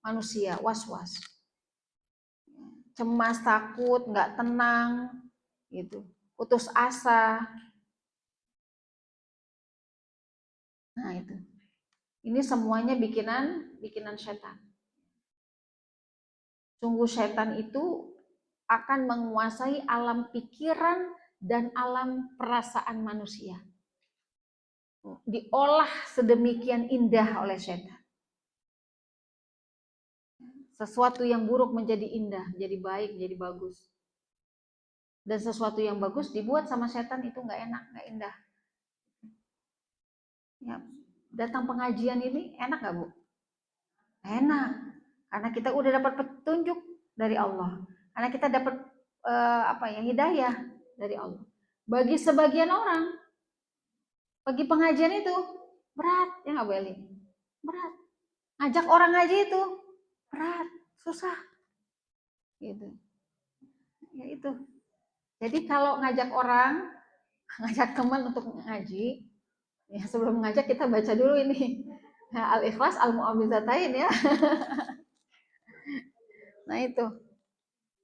manusia, was-was. Cemas, takut, nggak tenang, gitu, putus asa. Nah itu, ini semuanya bikinan syaitan. Sungguh syaitan itu akan menguasai alam pikiran dan alam perasaan manusia. Diolah sedemikian indah oleh syaitan. Sesuatu yang buruk menjadi indah, menjadi baik, menjadi bagus. dan sesuatu yang bagus dibuat sama setan itu nggak enak, nggak indah. Ya, datang pengajian ini enak nggak Bu? Enak, karena kita udah dapat petunjuk dari Allah, karena kita dapat hidayah dari Allah. Bagi sebagian orang, pergi pengajian itu berat, ya nggak boleh, berat. Ngajak orang ngaji itu berat, susah, gitu. Ya itu. Jadi kalau ngajak orang, ngajak teman untuk ngaji, ya sebelum ngajak kita baca dulu ini. Nah, Al-Ikhlas Al-Mu'awwidzatain ya. Nah itu.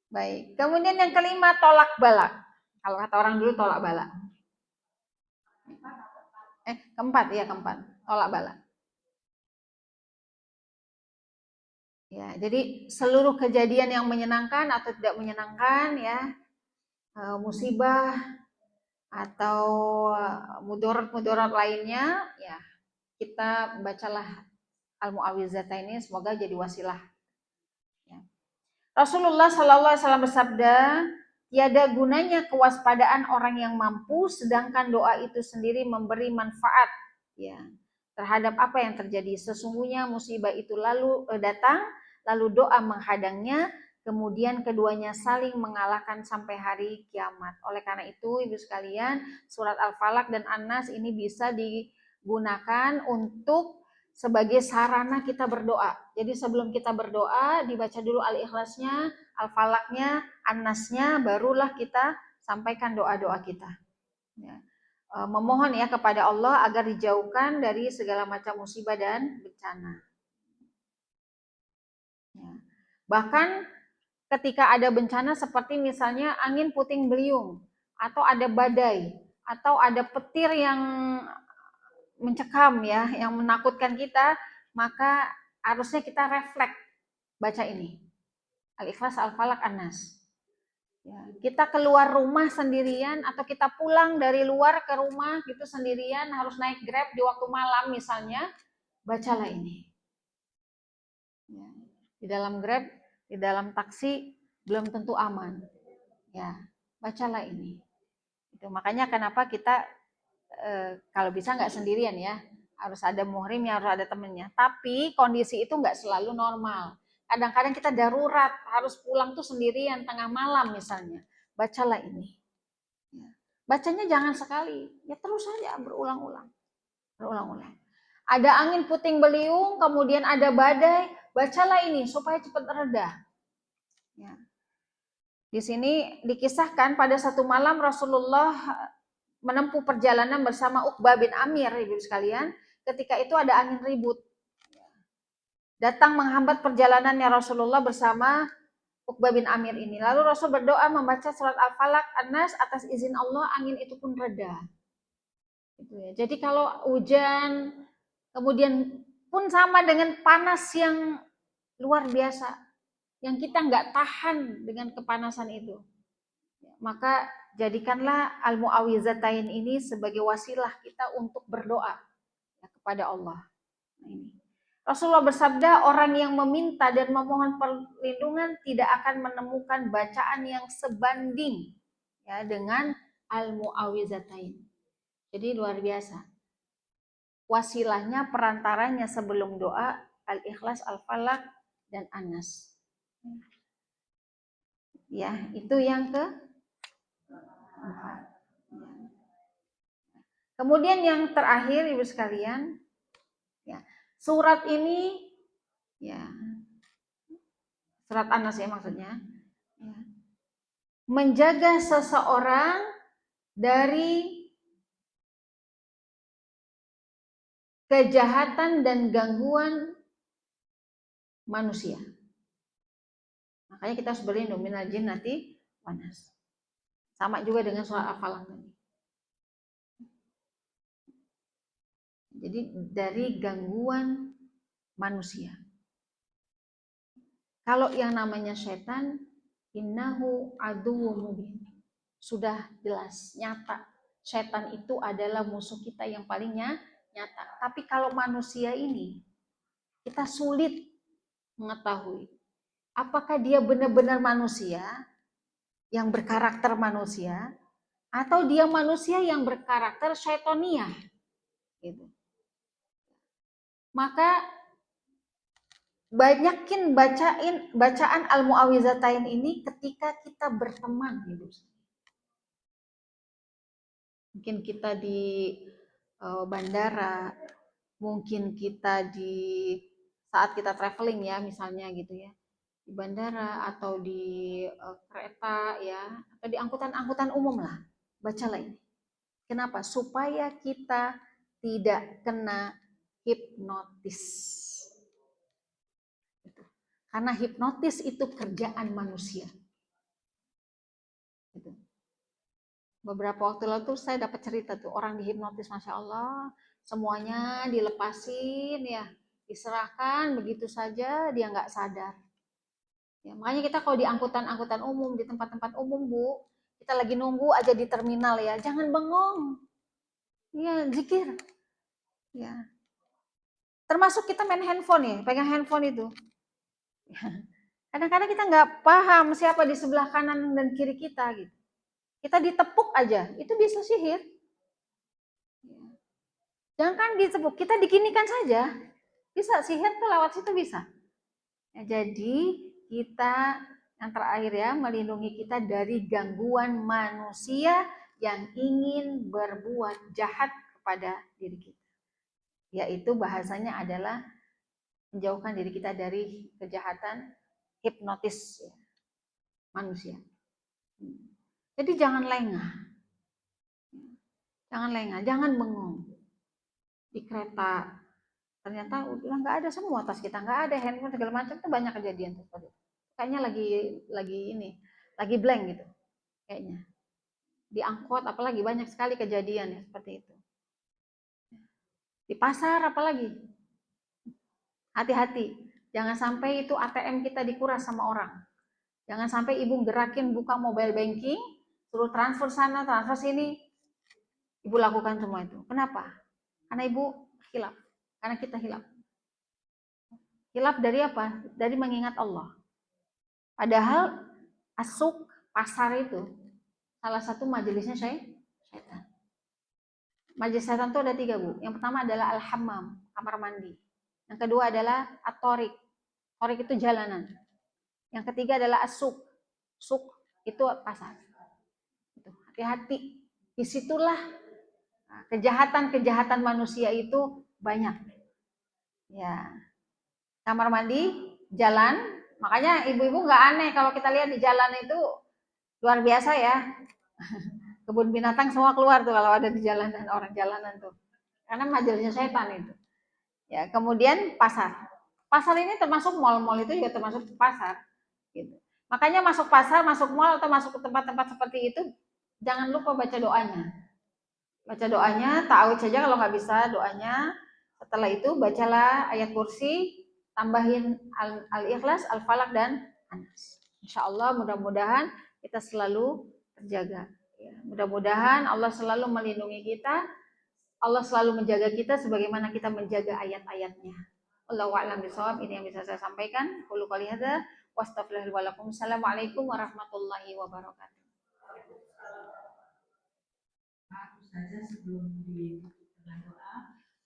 Baik. Kemudian yang kelima tolak bala. Kalau kata orang dulu tolak bala. Keempat ya, keempat. Tolak bala. Ya, jadi seluruh kejadian yang menyenangkan atau tidak menyenangkan ya, musibah atau mudarat-mudarat lainnya ya, kita bacalah Al-Mu'awwidzatain ini semoga jadi wasilah. Ya. Rasulullah Shallallahu Alaihi Wasallam bersabda, tiada gunanya kewaspadaan orang yang mampu, sedangkan doa itu sendiri memberi manfaat ya terhadap apa yang terjadi. Sesungguhnya musibah itu lalu datang, lalu doa menghadangnya, kemudian keduanya saling mengalahkan sampai hari kiamat. Oleh karena itu, ibu sekalian, surat Al-Falaq dan An-Nas ini bisa digunakan untuk sebagai sarana kita berdoa. Jadi sebelum kita berdoa, dibaca dulu Al-Ikhlasnya, Al-Falaqnya, An-Nasnya, barulah kita sampaikan doa-doa kita. Ya. Memohon ya kepada Allah agar dijauhkan dari segala macam musibah dan bencana. Ya. Bahkan ketika ada bencana seperti misalnya angin puting beliung, atau ada badai, atau ada petir yang mencekam ya, yang menakutkan kita, maka harusnya kita refleks baca ini. Al-Ikhlas, Al-Falaq, An-Nas. Ya, kita keluar rumah sendirian atau kita pulang dari luar ke rumah gitu sendirian, harus naik Grab di waktu malam misalnya, bacalah ini. Ya, di dalam Grab, di dalam taksi belum tentu aman. Ya, bacalah ini. Itu makanya kenapa kita kalau bisa nggak sendirian ya, harus ada muhrimnya, harus ada temennya. Tapi kondisi itu nggak selalu normal. Kadang-kadang kita darurat, harus pulang tuh sendirian tengah malam misalnya. Bacalah ini. Ya. Bacanya jangan sekali, ya terus saja berulang-ulang. Berulang-ulang. Ada angin puting beliung, kemudian ada badai, bacalah ini supaya cepat reda. Ya. Di sini dikisahkan pada satu malam Rasulullah menempuh perjalanan bersama Uqbah bin Amir, ibu sekalian. Ketika itu ada angin ribut. Datang menghambat perjalanannya Rasulullah bersama Uqbah bin Amir ini. Lalu Rasul berdoa membaca surat Al-Falaq, An-Nas, atas izin Allah angin itu pun reda. Gitu ya. Jadi kalau hujan, kemudian pun sama dengan panas yang luar biasa, yang kita nggak tahan dengan kepanasan itu, maka jadikanlah Al-Mu'awwidzatain ini sebagai wasilah kita untuk berdoa ya, kepada Allah. Nah, ini. Rasulullah bersabda, orang yang meminta dan memohon perlindungan tidak akan menemukan bacaan yang sebanding ya dengan Al-Mu'awwidzatain. Jadi luar biasa. Wasilahnya, perantaranya sebelum doa, Al-Ikhlas, Al-Falaq, dan An-Nas. Ya, itu yang ke Kemudian yang terakhir ibu sekalian, ya, surat ini, ya, surat An-Nas ya maksudnya, ya, menjaga seseorang dari kejahatan dan gangguan manusia. Makanya kita harus berlindung minal jinnati wan nas. Sama juga dengan surat Al-Falaq tadi. Jadi dari gangguan manusia. Kalau yang namanya setan, innahu aduwwum mubin. Sudah jelas, nyata. Setan itu adalah musuh kita yang paling nyata. Tapi kalau manusia ini, kita sulit mengetahui apakah dia benar-benar manusia yang berkarakter manusia, atau dia manusia yang berkarakter syaitonia gitu. Maka banyakin bacaan al-mu'awizatain ini ketika kita berteman gitu. Mungkin kita di bandara, mungkin kita di saat kita traveling ya misalnya gitu ya, di bandara atau di kereta ya, atau di angkutan umum lah, bacalah ini. Kenapa? Supaya kita tidak kena hipnotis. Karena hipnotis itu kerjaan manusia. Beberapa waktu lalu tuh saya dapat cerita tuh orang dihipnotis, masya Allah, semuanya dilepasin ya, diserahkan begitu saja, dia nggak sadar. Ya, makanya kita kalau di angkutan umum, di tempat-tempat umum Bu, kita lagi nunggu aja di terminal ya, jangan bengong, ya zikir, ya. Termasuk kita main handphone ya, pegang handphone itu. Kadang-kadang kita nggak paham siapa di sebelah kanan dan kiri kita gitu. Kita ditepuk aja, itu bisa sihir. Jangan ditepuk, kita diginikan saja. Bisa, sihir tuh lewat situ bisa. Ya, jadi kita yang terakhir ya, melindungi kita dari gangguan manusia yang ingin berbuat jahat kepada diri kita. Yaitu bahasanya adalah menjauhkan diri kita dari kejahatan hipnotis ya, manusia. Jadi jangan lengah. Jangan lengah, jangan bengong. Di kereta ternyata udah nggak ada semua tas kita, nggak ada handphone segala macam, tuh banyak kejadian seperti itu. Kayaknya lagi blank gitu kayaknya. Di angkot apalagi banyak sekali kejadian ya seperti itu. Di pasar apalagi. Hati-hati, jangan sampai itu ATM kita dikuras sama orang. Jangan sampai ibu gerakin buka mobile banking, suruh transfer sana, transfer sini, ibu lakukan semua itu. Kenapa? Karena ibu hilaf. Karena kita hilaf. Hilaf dari apa? Dari mengingat Allah. Padahal asuk pasar itu salah satu majelisnya syaitan. Majelis syaitan itu ada 3 Bu. Yang pertama adalah al-hammam, kamar mandi. Yang kedua adalah at-torik. Torik itu jalanan. Yang ketiga adalah asuk. Suk itu pasar. Hati-hati. Disitulah kejahatan-kejahatan manusia itu banyak. Ya, kamar mandi, jalan. Makanya ibu-ibu nggak aneh kalau kita lihat di jalan itu luar biasa ya. Kebun binatang semua keluar tuh kalau ada di jalanan, orang jalanan tuh. Karena majelisnya setan itu. Ya, kemudian pasar. Pasar ini termasuk mal-mal itu juga termasuk pasar. Gitu. Makanya masuk pasar, masuk mal atau masuk ke tempat-tempat seperti itu, jangan lupa baca doanya. Baca doanya, ta'awudz saja kalau nggak bisa doanya. Setelah itu bacalah ayat kursi, tambahin al-ikhlas, al-falak dan anas. Insya Allah mudah-mudahan kita selalu terjaga. Ya, mudah-mudahan Allah selalu melindungi kita, Allah selalu menjaga kita sebagaimana kita menjaga ayat-ayatnya. Allahu a'lam bishawab. Ini yang bisa saya sampaikan. Qulu qouli hadza wastaghfirullahi wa lakum. Assalamualaikum warahmatullahi wabarakatuh. Pak Ustazah, sebelum ditutup dengan doa,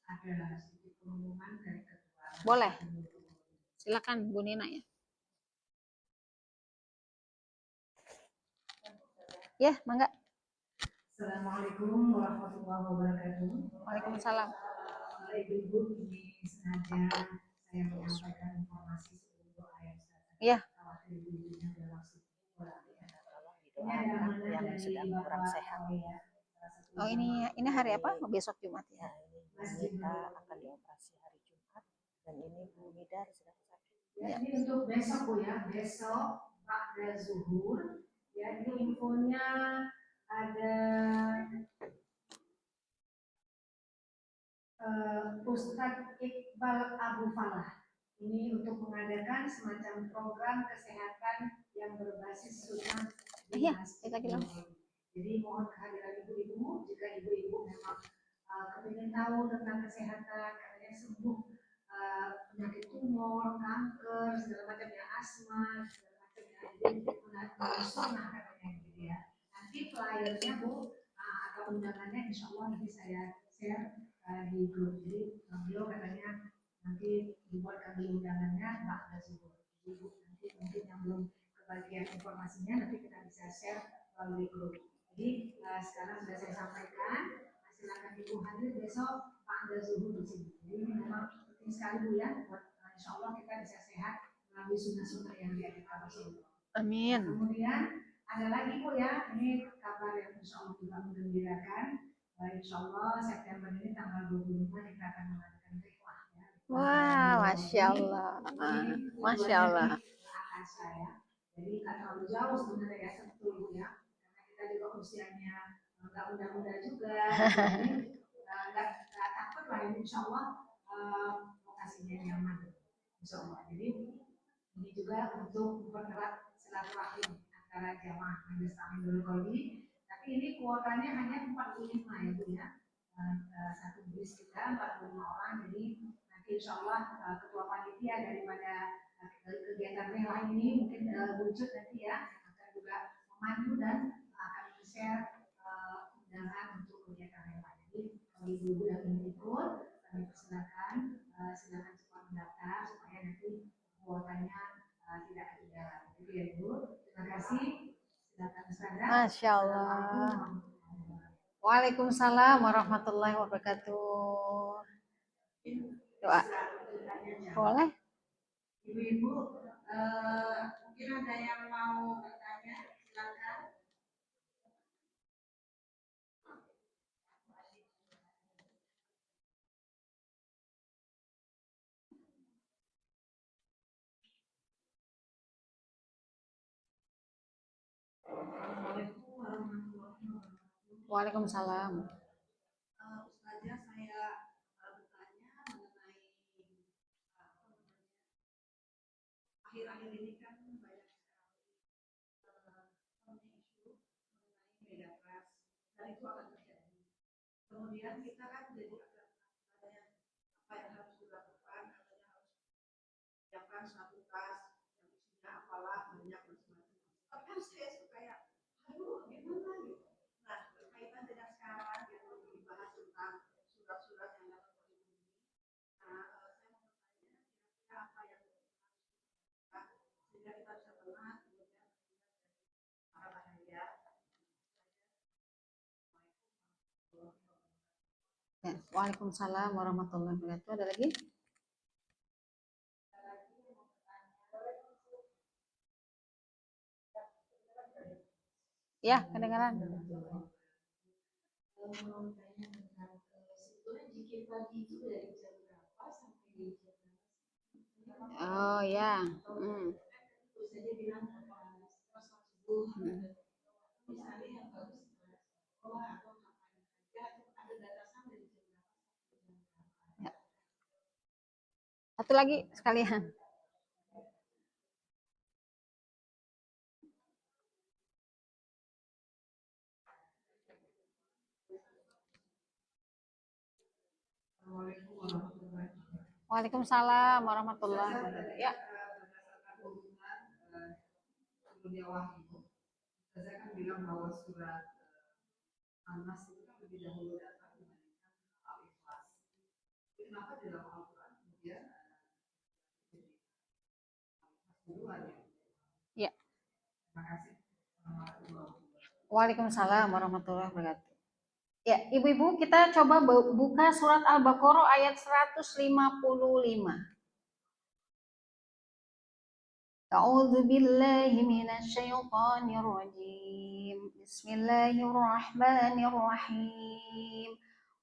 ada sedikit pengumuman dari ketua. Boleh. Silakan Bu Nina ya. Ya, mangga. Assalamualaikum warahmatullahi wabarakatuh. Waalaikumsalam. Ibu-ibu, ini sengaja saya menyampaikan informasi sebelum doa yang Iya. Ini ada amanah yang sedang kurang sehat. Oh, ini hari apa? Besok Jumat ya. Kita akan dioperasi hari Jumat dan ini Bu Midar sedang sakit. Ya, ini untuk besok Bu ya, besok Ba'da Zuhur. Ya, ini infonya ada Ustadz Iqbal Abu Falah. Ini untuk mengadakan semacam program kesehatan yang berbasis sunnah di masjid. Jadi mohon kehadiran ibu-ibu jika ibu-ibu memang kepingin tahu tentang kesehatan, katanya sembuh penyakit tumor, kanker, segala macam ya, asma, segala macam ya. jadi sunnah katanya gitu ya. Nanti flyernya Bu atau undangannya insya Allah nanti saya share di grup. Jadi beliau katanya nanti dibuatkan dulu undangannya ada subuh. Jadi nanti mungkin yang belum kebagian informasinya nanti kita bisa share melalui grup. Jadi sekarang sudah saya sampaikan, silakan Ibu hadir besok Pak Anda Zuhur di sini. Jadi ini memang penting sekali Bu ya, buat insya Allah kita bisa sehat melalui sunnah-sunnah yang diajarkan Rasulullah. Amin. Kemudian ada lagi Bu ya, ini kabar yang insya Allah juga menggembirakan. Insya Allah September ini tanggal 25 kita akan mengadakan rikwah ya. Wah, Masya Allah. Masya Allah. Akasa ya. Jadi nggak terlalu jauh sebenarnya ya, Sentul ya. Karena kita juga usianya nggak muda-muda juga. Jadi nggak takut lah ini insya Allah lokasinya nyaman. Insya Allah. Jadi ini juga untuk mempererat silaturahim antara jamaah Majelis Taklim Nurul Qalbi. Tapi ini kuotanya hanya 45 ya Bu ya. Satu bis kita 45 orang. Jadi nanti insya Allah ketua panitia daripada kegiatan rela ini mungkin wujud nanti ya akan juga memandu dan akan share undangan untuk kegiatan rela. Jadi kalau ibu-ibu yang ingin ikut kami persilakan silakan cepat mendaftar supaya nanti kuotanya tidak ketinggalan. Jadi ya Ibu, terima kasih. Silakan Ustazah. Masya Allah. Waalaikumsalam warahmatullahi wabarakatuh. Doa. Boleh? Ibu-ibu, mungkin ada yang mau bertanya, silakan. Assalamualaikum warahmatullahi wabarakatuh. Waalaikumsalam. Ustazah, saya bertanya mengenai akhir-akhir ini kan banyak sekali isu mengenai megatrust dan itu akan terjadi. Kemudian kita kan jadi akan banyak apa yang harus dilakukan, katanya harus menyiapkan satu tas yang isinya apalah banyak macam-macam. Tapi kan saya suka ya, aduh gimana gitu. Nah berkaitan dengan sekarang yang dibahas tentang surat-surat yang dapat terlindungi. Nah saya mau bertanya kira-kira apa yang sehingga kita bisa tenang kemudian para bahaya. Ya, Waalaikumsalam warahmatullahi wabarakatuh. Ada lagi? Ya, kedengaran. Oh ya. Ya. Satu lagi sekalian. Waalaikumsalam warahmatullahi wabarakatuh. Ya. Dunia wahyu, saya kan bilang bahwa surat Anas itu kan lebih dahulu datang dibandingkan Al-Ikhlas. Kenapa di dalam Al-Quran kemudian duluan ya? Ya. Terima kasih. Waalaikumsalam warahmatullahi wabarakatuh. Ya, ibu-ibu kita coba buka surat Al-Baqarah ayat 155. A'udzu billahi minasy syaithanir rajim. Bismillahirrahmanirrahim.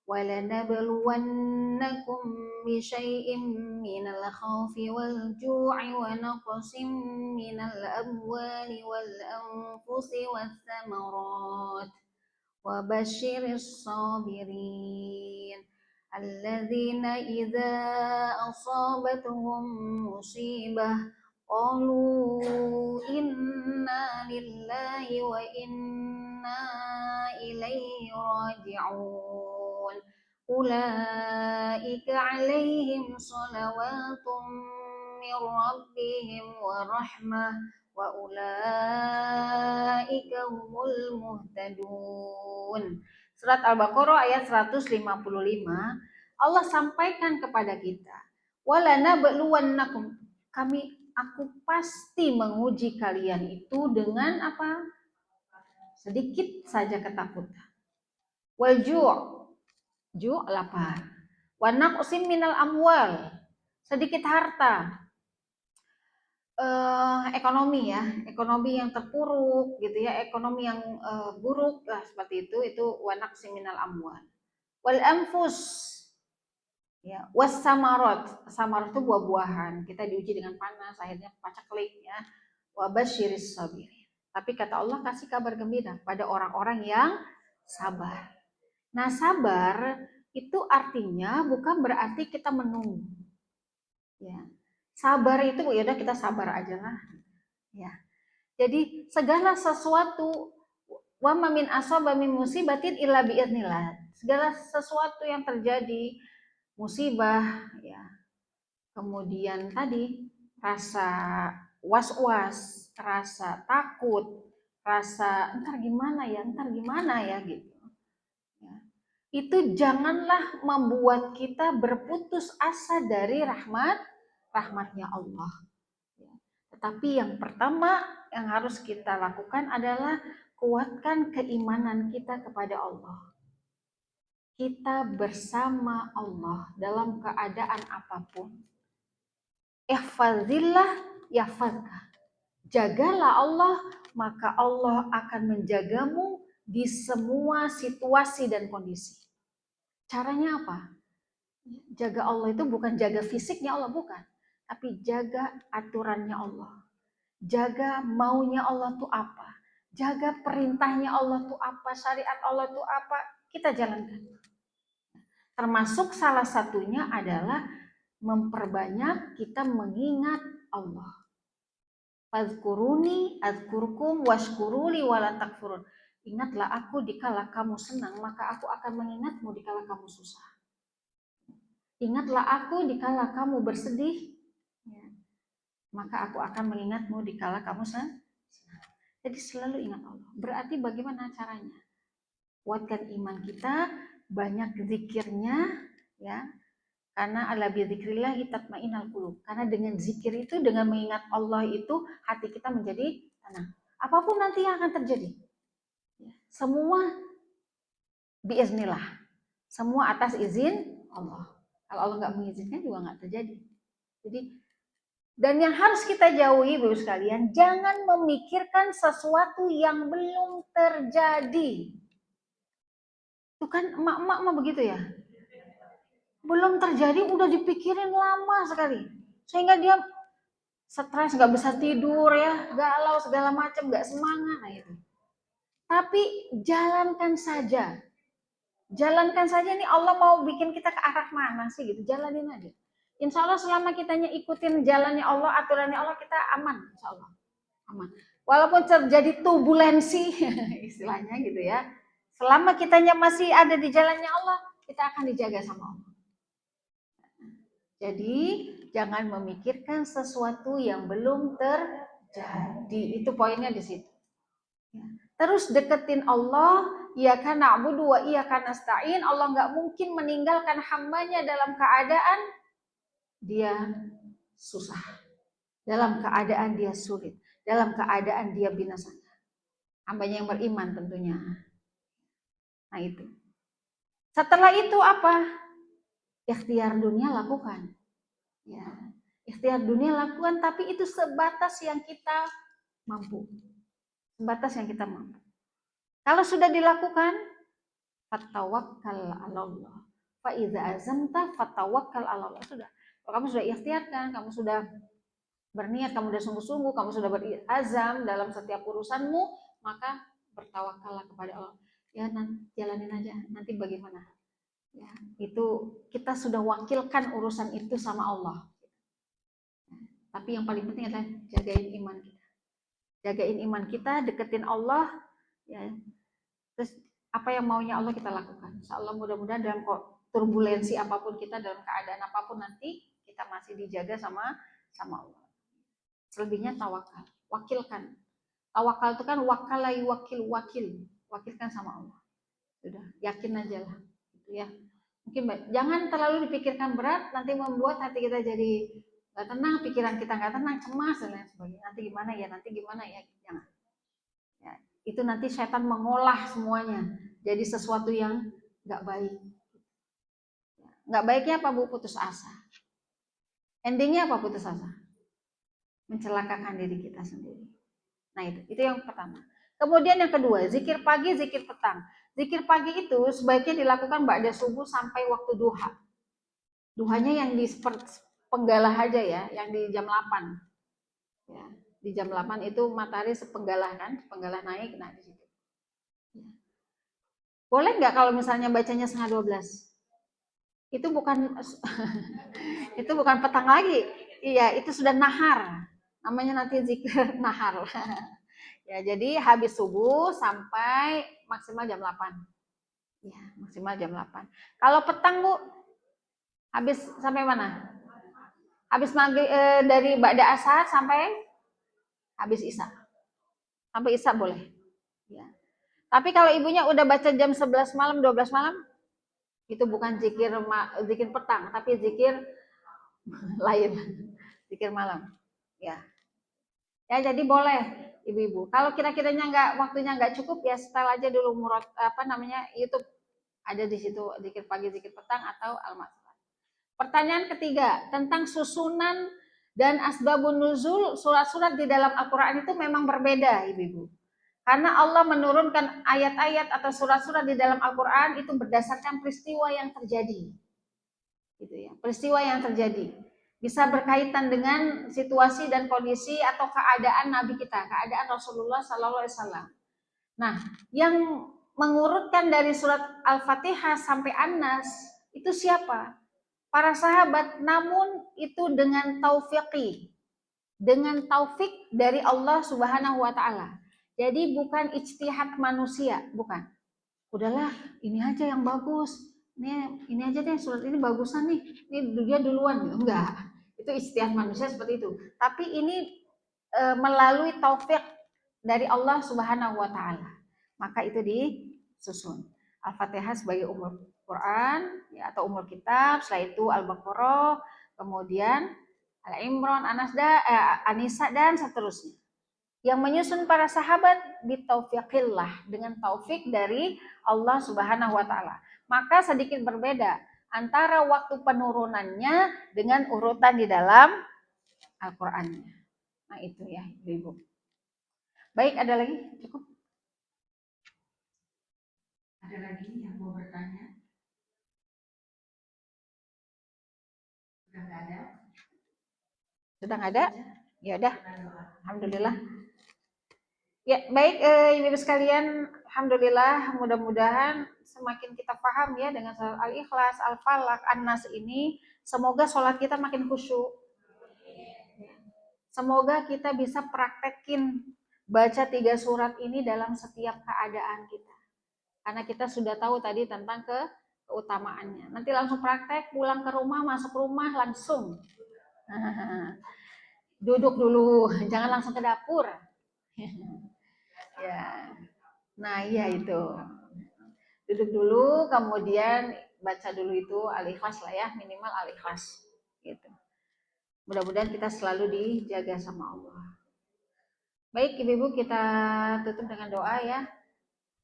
وَلَنَبْلُوَنَّكُمْ بِشَيْءٍ مِّنَ الْخَوْفِ وَالْجُوعِ وَنَقْصٍ مِّنَ الْأَمْوَالِ وَالْأَنفُسِ وَالثَّمَرَاتِ وَبَشِّرِ الصَّابِرِينَ الَّذِينَ إِذَا أَصَابَتْهُم مُّصِيبَةٌ قَالُوا إِنَّا لِلَّهِ وَإِنَّا إِلَيْهِ رَاجِعُونَ أُولَئِكَ عَلَيْهِمْ صَلَوَاتٌ مِّن رَّبِّهِمْ وَرَحْمَةٌ wa ulaika humul muhtadun. Surat Al-Baqarah ayat 155, Allah sampaikan kepada kita, walanabluwannakum, aku pasti menguji kalian itu dengan apa? Sedikit saja ketakutan. Wal ju' lapar. Wa naqsim minal amwal, sedikit harta. Ekonomi ya, ekonomi yang terpuruk gitu ya, ekonomi yang buruk lah seperti itu wa naqsim minal amwal. Wal anfus, ya, was samarat itu buah-buahan, kita diuji dengan panas akhirnya paceklik ya. Wa basyiris sabirin, tapi kata Allah kasih kabar gembira pada orang-orang yang sabar. Nah, sabar itu artinya bukan berarti kita menunggu ya. Sabar itu ya udah kita sabar aja lah ya. Jadi segala sesuatu, wa ma min asaba min musibatin illa biidznillah, segala sesuatu yang terjadi, musibah ya, kemudian tadi rasa was-was, rasa takut, rasa ntar gimana ya gitu ya. Itu janganlah membuat kita berputus asa dari rahmatnya Allah ya. Tetapi yang pertama yang harus kita lakukan adalah kuatkan keimanan kita kepada Allah. Kita bersama Allah dalam keadaan apapun. Ihfazillah yahfazka. Jagalah Allah, maka Allah akan menjagamu di semua situasi dan kondisi. Caranya apa? Jaga Allah itu bukan jaga fisiknya Allah, bukan. Tapi jaga aturannya Allah. Jaga maunya Allah itu apa. Jaga perintahnya Allah itu apa. Syariat Allah itu apa. Kita jalankan. Termasuk salah satunya adalah memperbanyak kita mengingat Allah. Fadhkuruni adzkurkum washkuruli wala takfurun. Ingatlah aku dikala kamu senang, maka aku akan mengingatmu dikala kamu susah. Ingatlah aku dikala kamu bersedih, ya, maka aku akan mengingatmu dikala kamu senang. Jadi selalu ingat Allah. Berarti bagaimana caranya? Kuatkan iman kita, banyak zikirnya, ya. Karena ala bidzikrillah tatmainnul qulub. Karena dengan zikir itu, dengan mengingat Allah itu, hati kita menjadi tenang. Apapun nanti yang akan terjadi, semua biiznillah, semua atas izin Allah. Kalau Allah nggak mengizinkan juga nggak terjadi. Jadi, dan yang harus kita jauhi, Bapak sekalian, jangan memikirkan sesuatu yang belum terjadi. Itu kan emak-emak mah begitu ya. Belum terjadi udah dipikirin lama sekali, sehingga dia stres, nggak bisa tidur ya, galau segala macam, nggak semangat. Nah itu. Tapi jalankan saja nih, Allah mau bikin kita ke arah mana sih gitu, jalanin aja. Insya Allah selama kitanya ikutin jalannya Allah, aturannya Allah, kita aman, insya Allah aman. Walaupun terjadi turbulensi istilahnya gitu ya, selama kitanya masih ada di jalannya Allah, kita akan dijaga sama Allah. Jadi jangan memikirkan sesuatu yang belum terjadi. Itu poinnya di situ. Terus deketin Allah, iyyaka na'budu wa iyyaka nasta'in. Allah nggak mungkin meninggalkan hambanya dalam keadaan dia susah, dalam keadaan dia sulit, dalam keadaan dia binasa. Hambanya yang beriman tentunya. Nah itu. Setelah itu apa? Ikhtiar dunia lakukan. Ya, ikhtiar dunia lakukan, tapi itu sebatas yang kita mampu. Sebatas yang kita mampu. Kalau sudah dilakukan, fatawakkal 'alallah. Fa idza azamta fatawakkal 'alallah. Sudah. Kalau kamu sudah ikhtiarkan, kamu sudah berniat, kamu sudah sungguh-sungguh, kamu sudah berazam dalam setiap urusanmu, maka bertawakallah kepada Allah. Ya, nanti jalanin aja, nanti bagaimana? Ya, itu kita sudah wakilkan urusan itu sama Allah. Tapi yang paling penting adalah jagain iman kita. Jagain iman kita, deketin Allah, ya. Terus apa yang maunya Allah kita lakukan. Insyaallah mudah-mudahan dalam turbulensi apapun kita, dalam keadaan apapun nanti kita masih dijaga sama Allah. Selebihnya tawakal. wakilkan. Tawakal itu kan wakala wakilkan sama Allah. Sudah, yakin aja lah, gitu ya. Mungkin jangan terlalu dipikirkan berat, nanti membuat hati kita jadi nggak tenang, pikiran kita nggak tenang, cemas dan lain sebagainya. Nanti gimana ya, jangan. Ya, itu nanti setan mengolah semuanya jadi sesuatu yang nggak baik. Nggak baiknya apa Bu? Putus asa. Endingnya apa putus asa? Mencelakakan diri kita sendiri. Nah itu yang pertama. Kemudian yang kedua, zikir pagi, zikir petang. Zikir pagi itu sebaiknya dilakukan ba'da subuh sampai waktu duha. Duhanya yang di penggalah aja ya, yang di jam 8. Ya, di jam 8 itu matahari sepenggalah kan, sepenggalah naik, nah di situ. Ya. Boleh nggak kalau misalnya bacanya setengah 12? Itu bukan itu bukan petang lagi. Iya, itu sudah nahar. Namanya nanti zikir nahar. Ya, jadi habis subuh sampai maksimal jam 8. Ya, maksimal jam 8. Kalau petang, Bu, habis sampai mana? Habis maghrib dari ba'da asar sampai habis isya. Sampai isya boleh. Ya. Tapi kalau ibunya udah baca jam 11 malam, 12 malam, itu bukan zikir petang, tapi zikir lain. Zikir malam. Ya. Ya, jadi boleh ibu-ibu. Kalau kira-kiranya waktunya nggak cukup ya setel aja dulu YouTube ada di situ zikir pagi, zikir petang atau al-mas'al. Pertanyaan ketiga tentang susunan dan asbabun nuzul surat-surat di dalam Al-Qur'an itu memang berbeda ibu-ibu. Karena Allah menurunkan ayat-ayat atau surat-surat di dalam Al-Qur'an itu berdasarkan peristiwa yang terjadi. Gitu ya. Peristiwa yang terjadi. Bisa berkaitan dengan situasi dan kondisi atau keadaan Nabi kita, keadaan Rasulullah Sallallahu Alaihi Wasallam. Nah, yang mengurutkan dari surat Al-Fatihah sampai An-Nas itu siapa? Para sahabat, namun itu dengan taufik dari Allah Subhanahu Wa Taala. Jadi bukan ijtihad manusia, bukan. Udahlah, ini aja yang bagus. Ini aja deh surat ini bagusan nih. Ini dia duluan, enggak. Itu ijtihad manusia seperti itu. Tapi ini melalui taufik dari Allah Subhanahu wa taala. Maka itu disusun. Al-Fatihah sebagai umul Quran ya, atau umul kitab, setelah itu Al-Baqarah, kemudian Al-Imran, An-Nisa dan seterusnya. Yang menyusun para sahabat bitaufiqillah, dengan taufik dari Allah Subhanahu wa taala. Maka sedikit berbeda antara waktu penurunannya dengan urutan di dalam Al-Qur'annya. Nah, itu ya, Ibu. Baik, ada lagi? Cukup? Ada lagi yang mau bertanya? Sudah nggak ada? Sudah nggak ada? Ya udah. Alhamdulillah. Ya, baik ibu-ibu sekalian, alhamdulillah mudah-mudahan semakin kita paham ya dengan surat Al-Ikhlas, Al-Falaq, An-Nas ini, semoga sholat kita makin khusyuk. Semoga kita bisa praktekin baca 3 surat ini dalam setiap keadaan kita. Karena kita sudah tahu tadi tentang keutamaannya. Nanti langsung praktek, pulang ke rumah, masuk rumah langsung. Duduk dulu, jangan langsung ke dapur. Ya, nah iya itu. Duduk dulu, kemudian baca dulu itu Al-Ikhlas lah ya, minimal Al-Ikhlas. Gitu. Mudah-mudahan kita selalu dijaga sama Allah. Baik ibu-ibu, kita tutup dengan doa ya.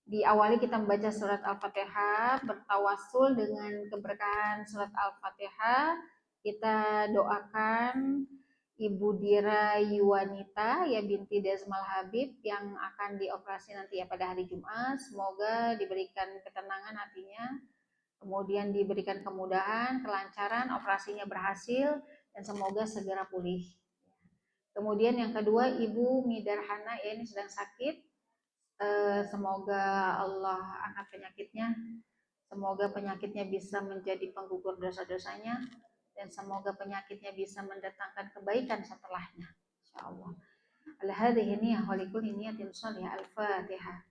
Diawali kita membaca surat Al-Fatihah, bertawasul dengan keberkahan surat Al-Fatihah. Kita doakan Ibu Dira Yuwanita ya binti Desmal Habib yang akan dioperasi nanti ya pada hari Jumat. Semoga diberikan ketenangan hatinya, kemudian diberikan kemudahan, kelancaran, operasinya berhasil dan semoga segera pulih. Kemudian yang kedua Ibu Midarhana ya ini sedang sakit. Semoga Allah angkat penyakitnya. Semoga penyakitnya bisa menjadi penggugur dosa-dosanya. Dan semoga penyakitnya bisa mendatangkan kebaikan setelahnya, insyaallah. Al-hadhihi niyyah wa likulli niyyatin shalihah. Al-Fatihah.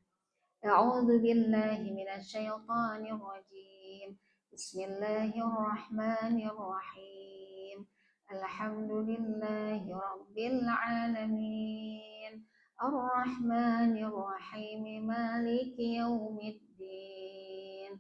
A'udzu billahi minasyaitonir rajim. Bismillahirrahmanirrahim. Alhamdulillahi rabbil alamin. Ar-Rahmanir Rahim Maliki Yaumiddin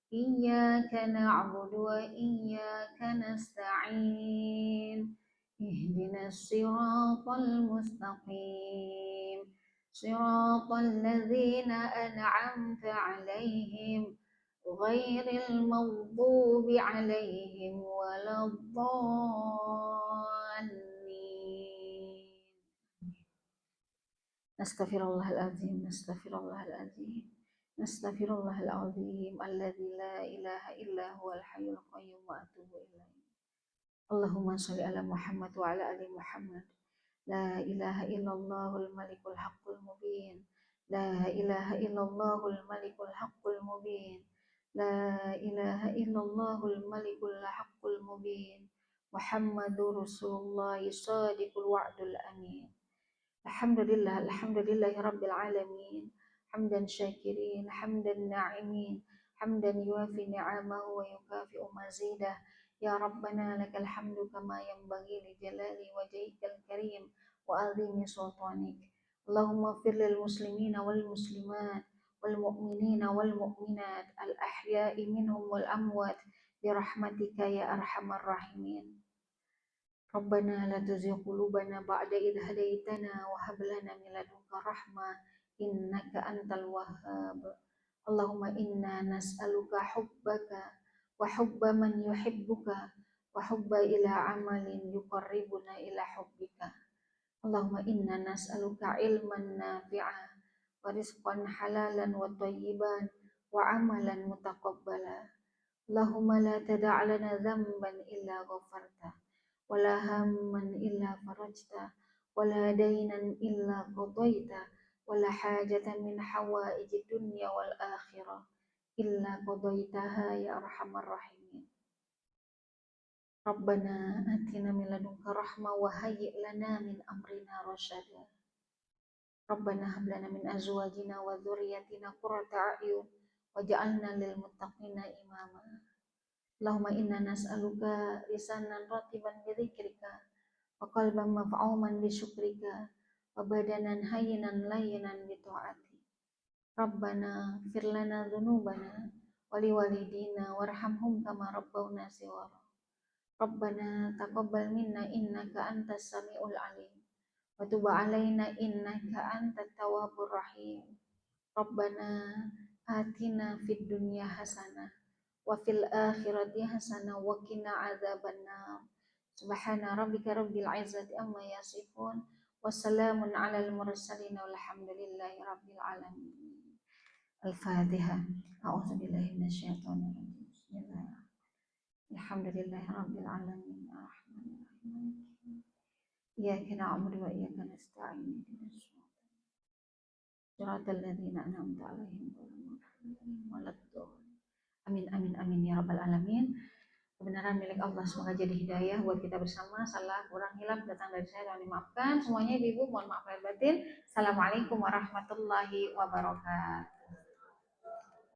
Iyyaka na'budu wa iyyaka nasta'in Ihdinas siratal mustaqim Siratal ladzina an'amta 'alaihim ghairil maghdubi 'alaihim waladdallin. Nastaghfirullahaladzim, nastaghfirullahaladzim, nastaghfirullahaladzim, alladzi la ilaha illa huwal hayyul qayyum wa atubu ilaih. Allahumma sholli ala Muhammad wa ala ali Muhammad. La ilaha illallahul malikul haqqul mubin. La ilaha illallahul malikul haqqul mubin. La ilaha illallahul malikul haqqul mubin. Muhammadur Rasulullah shadiqul wa'dul amin. Alhamdulillah, alhamdulillahi rabbil alamin. Hamdan syakirin, hamdan na'imin, hamdan yuafi ni'amahu wa yukafi'u mazidah. Ya Rabbana lakal hamdu kama yanbaghi li jalali wajhikal karim wa azimi sultanik. Allahumma fir lil muslimina wal muslimat wal mu'minina wal mu'minat al ahya'i minhum wal amwat bi rahmatika ya arhamar rahimin. Rabbana la tuzigh qulubana ba'da idh hadaitana wa hab lana min ladunka rahmah innaka antal wahhab. Allahumma inna nas'aluka hubbaka wa hubba man yuhibbuka wa hubba ila amalin yuqarribuna ila hubbika. Allahumma inna nas'aluka ilman nafi'a wa rizqan halalan wa thayyiban wa amalan mutaqabbala. Allahumma la tada' lana dhanban illa ghafarta wala hamman illa farajta wala dainan illa qadaita wala hajatan min hawaiji dunya wal akhirah illa qadaitaha ya arhamar rahimin. Rabbana atina min ladunka rahmah wa hayyi' lana min amrina rasyada. Rabbana hab lana min azwajina wa dzurriyyatina qurrata a'yun waj'alna lil muttaqina imama. Allahumma inna nas'aluka lisanan ratiban bi dzikrika wa qalban maf'uman bi syukrika wa badanan hayyinan layyinan bi ta'ati. Rabbana fir lana dzunubana wa liwalidina warhamhum kama rabbawna shighara. Rabbana taqabbal minna innaka antas samiul alim wa tub 'alaina innaka antat tawwabur rahim. Rabbana atina fid dunya hasanah wa fil akhirati hasanah wa qina adzabannar. Subhana rabbika rabbil izzati amma yasifun wa salamun alal mursalin walhamdulillahi rabbil alamin. Al-Fatihah. A'udzubillahi minasyaitonir rajim. Bismillahirrahmanirrahim. Alhamdulillahi rabbil alamin. Arrahmanir rahim. Iyyaka na'budu wa iyyaka nasta'in. Shiratal ladzina an'amta 'alaihim ghairil maghdubi 'alaihim waladdallin. Amin amin amin ya rabbal alamin. Kebenaran milik Allah, semoga jadi hidayah buat kita bersama. Salah kurang hilaf datang dari saya, mohon dimaafkan semuanya. Ibu mohon maaf lahir batin. Assalamualaikum warahmatullahi wabarakatuh.